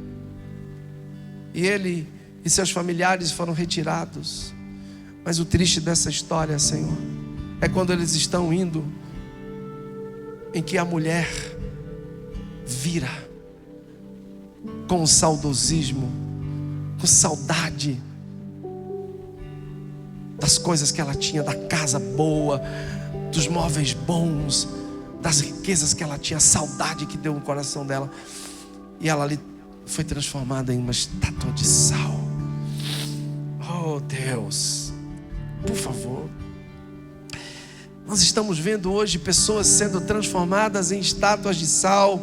E ele e seus familiares foram retirados. Mas o triste dessa história, Senhor, é quando eles estão indo, em que a mulher vira com saudosismo, com saudade das coisas que ela tinha, da casa boa, dos móveis bons, das riquezas que ela tinha, a saudade que deu no coração dela. E ela ali foi transformada em uma estátua de sal. Oh Deus, por favor. Nós estamos vendo hoje pessoas sendo transformadas em estátuas de sal,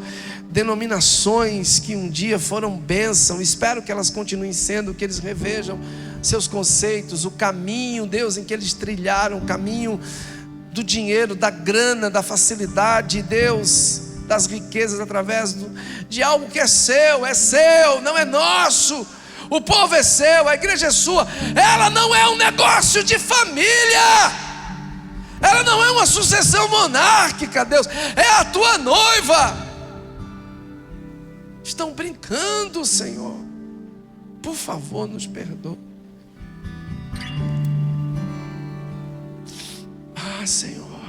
denominações que um dia foram bênção. Espero que elas continuem sendo, que eles revejam seus conceitos, o caminho, Deus, em que eles trilharam, o caminho do dinheiro, da grana, da facilidade, Deus, das riquezas, através de algo que é seu, não é nosso. O povo é seu, a igreja é sua. Ela não é um negócio de família. Ela não é uma sucessão monárquica, Deus. É a tua noiva. Estão brincando, Senhor. Por favor, nos perdoe. Ah, Senhor.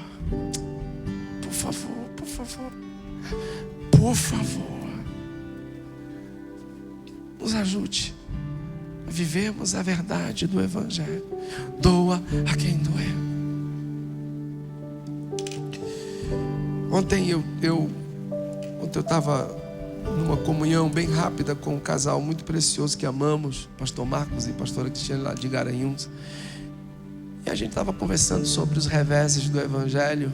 Por favor, por favor. Por favor. Nos ajude a vivermos a verdade do Evangelho. Doa a quem doer. Ontem eu estava numa comunhão bem rápida com um casal muito precioso que amamos, pastor Marcos e pastora Cristiane lá de Garanhuns. E a gente estava conversando sobre os reveses do Evangelho,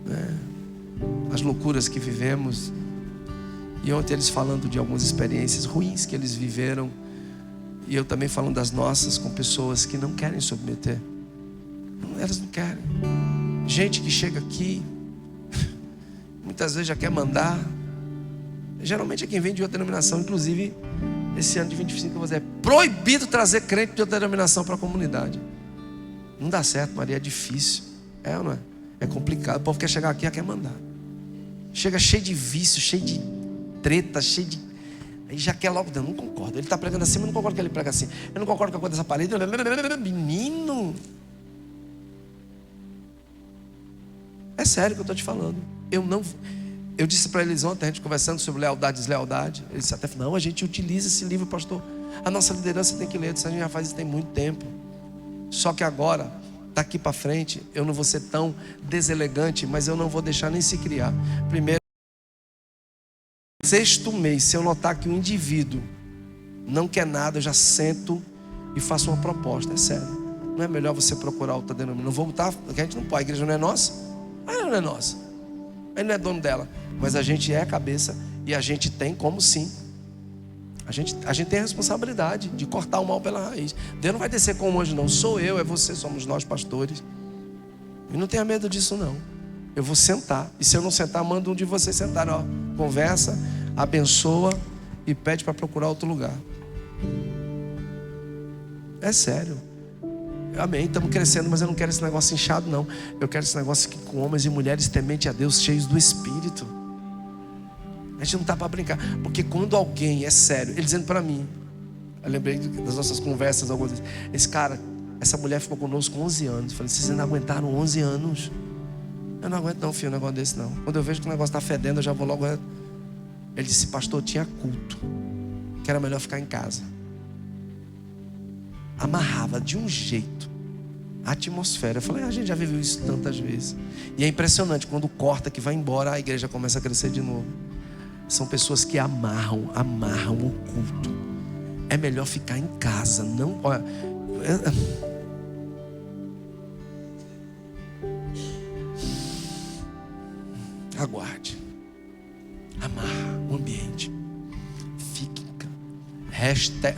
né? As loucuras que vivemos. E ontem eles falando de algumas experiências ruins que eles viveram, e eu também falando das nossas, com pessoas que não querem submeter. Elas não querem. Gente que chega aqui, muitas vezes já quer mandar. Geralmente é quem vem de outra denominação. Inclusive, esse ano de 25 eu vou dizer, é proibido trazer crente de outra denominação para a comunidade. Não dá certo, Maria, é difícil. É ou não é? É complicado. O povo quer chegar aqui e quer mandar. Chega cheio de vício, cheio de treta, cheio de... Aí já quer logo, não concordo. Ele está pregando assim, mas não concordo que ele prega assim. Eu não concordo com a coisa dessa parede. Menino, é sério que eu estou te falando. Eu disse para eles ontem, a gente conversando sobre lealdade e deslealdade. Eles até falaram, não, a gente utiliza esse livro, pastor. A nossa liderança tem que ler. A gente já faz isso tem muito tempo. Só que agora, daqui para frente, eu não vou ser tão deselegante, mas eu não vou deixar nem se criar. Primeiro, sexto mês, se eu notar que o indivíduo não quer nada, eu já sento e faço uma proposta. É sério. Não é melhor você procurar outra denominação? Não vou botar, porque a gente não pode. A igreja não é nossa. Ela não é nossa. Ele não é dono dela. Mas a gente é a cabeça. E a gente tem como sim. A gente tem a responsabilidade de cortar o mal pela raiz. Deus não vai descer com um anjo, não. Sou eu, é você, somos nós pastores. E não tenha medo disso, não. Eu vou sentar. E se eu não sentar, manda um de vocês sentar. Ó, conversa, abençoa e pede para procurar outro lugar. É sério. Amém, estamos crescendo, mas eu não quero esse negócio inchado, não. Eu quero esse negócio aqui com homens e mulheres temente a Deus, cheios do Espírito. A gente não está para brincar. Porque quando alguém é sério, ele dizendo para mim, eu lembrei das nossas conversas algumas vezes, esse cara Essa mulher ficou conosco 11 anos. Eu falei, vocês ainda aguentaram 11 anos? Eu não aguento não, filho, um negócio desse não. Quando eu vejo que o negócio está fedendo, eu já vou logo. Ele disse, pastor, tinha culto, que era melhor ficar em casa. Amarrava de um jeito a atmosfera. Eu falei, a gente já viveu isso tantas vezes. E é impressionante, quando corta, que vai embora, a igreja começa a crescer de novo. São pessoas que amarram o culto. É melhor ficar em casa. Não, olha, aguarde. Amarra o ambiente. Fique em casa.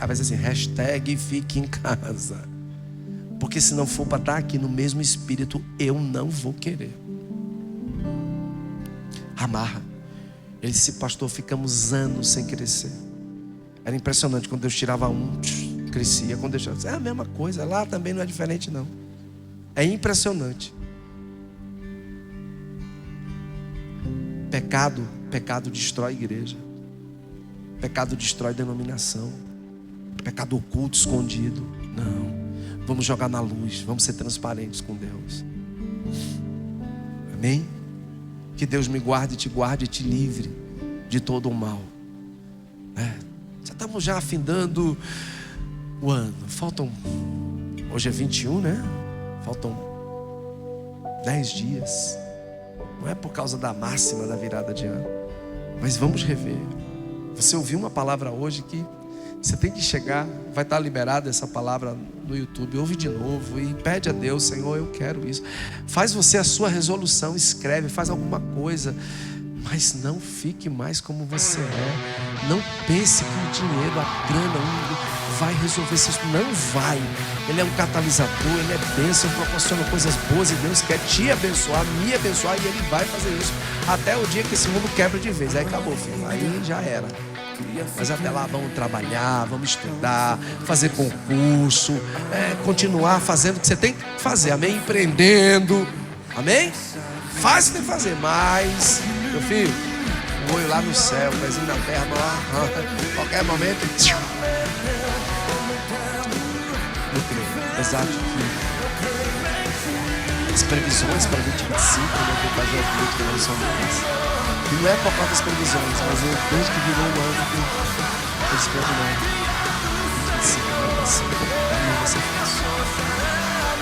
Às vezes assim, hashtag fique em casa. Porque se não for para estar aqui no mesmo espírito, eu não vou querer. Amarra. Ele disse, pastor, ficamos anos sem crescer. Era impressionante, quando Deus tirava crescia. Quando Deus tirava, é a mesma coisa, lá também não é diferente não. É impressionante. Pecado destrói a igreja. Pecado destrói denominação. Pecado oculto, escondido. Não, vamos jogar na luz. Vamos ser transparentes com Deus. Amém? Que Deus me guarde, te guarde e te livre de todo o mal. Já estamos já afindando o ano. Hoje é 21, né? Faltam 10 dias. Não é por causa da máxima da virada de ano, mas vamos rever. Você ouviu uma palavra hoje que você tem que chegar, vai estar liberada essa palavra no YouTube, ouve de novo e pede a Deus, Senhor, eu quero isso. Faz você a sua resolução, escreve, faz alguma coisa, mas não fique mais como você é. Não pense que o dinheiro, a grana vai resolver isso. Não vai. Ele é um catalisador, ele é bênção, proporciona coisas boas e Deus quer te abençoar, me abençoar, e Ele vai fazer isso até o dia que esse mundo quebra de vez. Aí acabou, filho, aí já era. Mas até lá vamos trabalhar, vamos estudar, fazer concurso, continuar fazendo o que você tem que fazer, amém? Empreendendo, amém? Faz o que tem que fazer, mas, meu filho, um olho lá no céu, um pezinho na terra, qualquer momento, eu creio, apesar de que as previsões para 2025, né, que eu fazer o culto que não são minhas. E não é por causa das previsões, mas eu desde que virou um ano que eu escrevo não. 2025 vai ser fácil.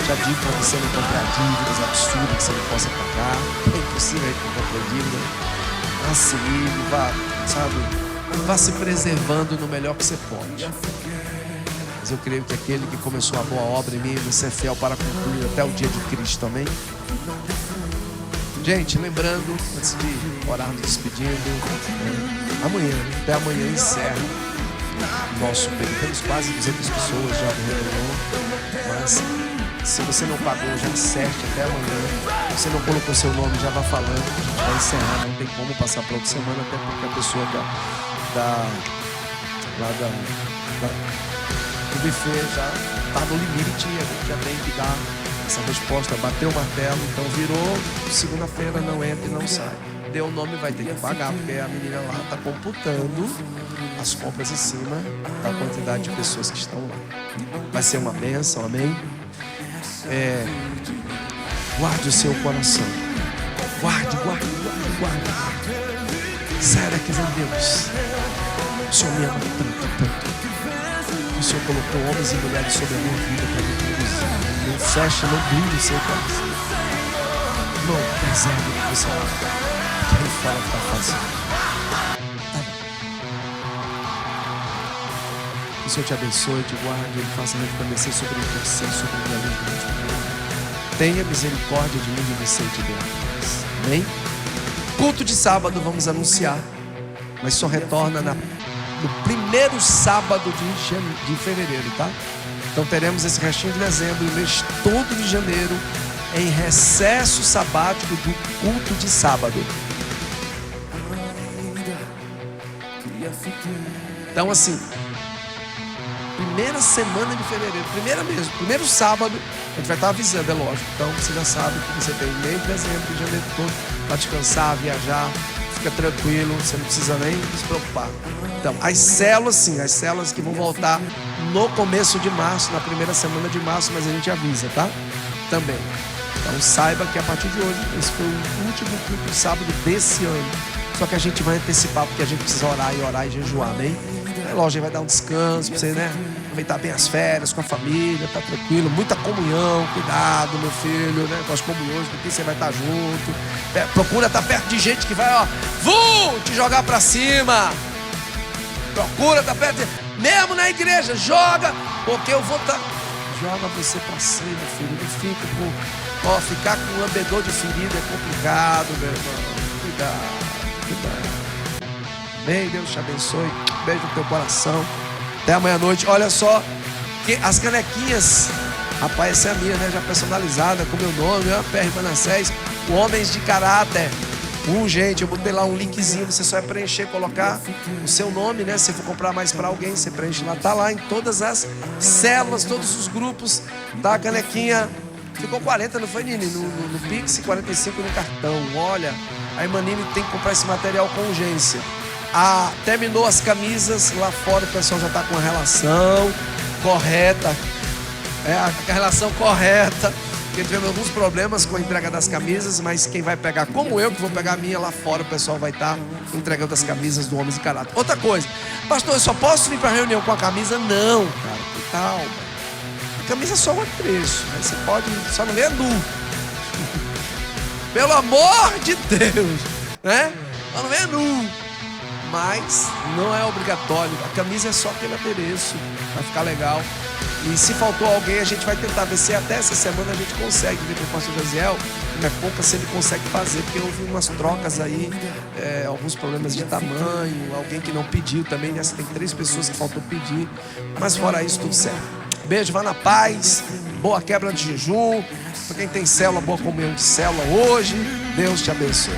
Já digo para você não comprar dívidas absurdas que você não possa pagar. É impossível não comprar dívida. Assim, vá se preservando no melhor que você pode. Mas eu creio que aquele que começou a boa obra em mim, você é fiel para concluir até o dia de Cristo, amém? Gente, lembrando, antes de orar nos despedindo, até amanhã encerra o nosso período. Temos quase 200 pessoas já no Réveillon, mas se você não pagou, já acerte até amanhã. Se você não colocou seu nome, já vá falando, a gente vai encerrar, não tem como passar para outra semana, até porque a pessoa do buffet já está no limite e a gente já tem que dar essa resposta, bateu o martelo, então virou, segunda-feira não entra e não sai. Deu o nome, vai ter que pagar, porque a menina lá está computando as compras em cima da quantidade de pessoas que estão lá. Vai ser uma bênção, amém? Guarde o seu coração. Guarde. Sério que vem Deus. O Senhor me ama tanto. O Senhor colocou homens e mulheres sobre a minha vida para me conduzir. Não feche, não brilhe o seu coração. Não preserve o que você ama. Quem fala que está fácil? Tá bom. Que o Senhor te abençoe, te guarde, Ele faça resplandecer sobre você, sobre a minha vida. Tenha misericórdia de mim, de você e de Deus. Amém? Culto de sábado vamos anunciar, mas só retorna no primeiro sábado de fevereiro, tá? Então teremos esse restinho de dezembro e o mês todo de janeiro em recesso sabático do culto de sábado. Então assim, primeira semana de fevereiro, primeiro sábado, a gente vai estar avisando, é lógico. Então você já sabe que você tem mês de dezembro e janeiro todo para descansar, viajar. Fica tranquilo, você não precisa nem se preocupar. Então, as células que vão voltar no começo de março, na primeira semana de março, mas a gente avisa, tá? Também. Então saiba que a partir de hoje, esse foi o último culto sábado desse ano. Só que a gente vai antecipar, porque a gente precisa orar e jejuar, bem? É lógico, vai dar um descanso pra você, né? Aproveitar bem as férias com a família, tá tranquilo. Muita comunhão, cuidado, meu filho, né? Com as comunhões, com quem você vai estar junto. Procura estar perto de gente que vai, ó, te jogar pra cima. Procura estar perto de... Mesmo na igreja, joga, porque eu vou estar... Joga você pra cima, filho. Não fica com... Ó, ficar com um lambedor de ferida é complicado, meu irmão. Cuidado. Amém, Deus te abençoe. Beijo no teu coração. Até amanhã à noite. Olha só, que as canequinhas, rapaz, essa é a minha, né? Já personalizada com meu nome, PR Manassés, Homens de Caráter. Gente, eu botei lá um linkzinho. Você só é preencher, colocar o seu nome, né? Se for comprar mais para alguém, você preenche lá. Tá lá em todas as células, todos os grupos. Tá a canequinha. Ficou 40, não foi, Nini? No Pix, 45 no cartão. Olha, a Imanime tem que comprar esse material com urgência. Terminou as camisas, lá fora o pessoal já está com a relação correta. A relação correta. Porque tivemos alguns problemas com a entrega das camisas, mas quem vai pegar, como eu, que vou pegar a minha lá fora, o pessoal vai estar entregando as camisas do Homens de Caráter. Outra coisa, pastor, eu só posso vir para a reunião com a camisa? Não, cara, que tal? A camisa é só um apreço, né? Você pode, só não venha nu. Pelo amor de Deus, né? Só não venha nu. Mas não é obrigatório. A camisa é só aquele adereço. Vai ficar legal. E se faltou alguém, a gente vai tentar ver se até essa semana a gente consegue ver com o pastor Jaziel. Não é pouca se ele consegue fazer, porque houve umas trocas aí, alguns problemas de tamanho, alguém que não pediu também, né? Tem 3 pessoas que faltou pedir. Mas fora isso, tudo certo. Beijo, vá na paz. Boa quebra de jejum. Para quem tem célula, boa comunhão de célula hoje. Deus te abençoe.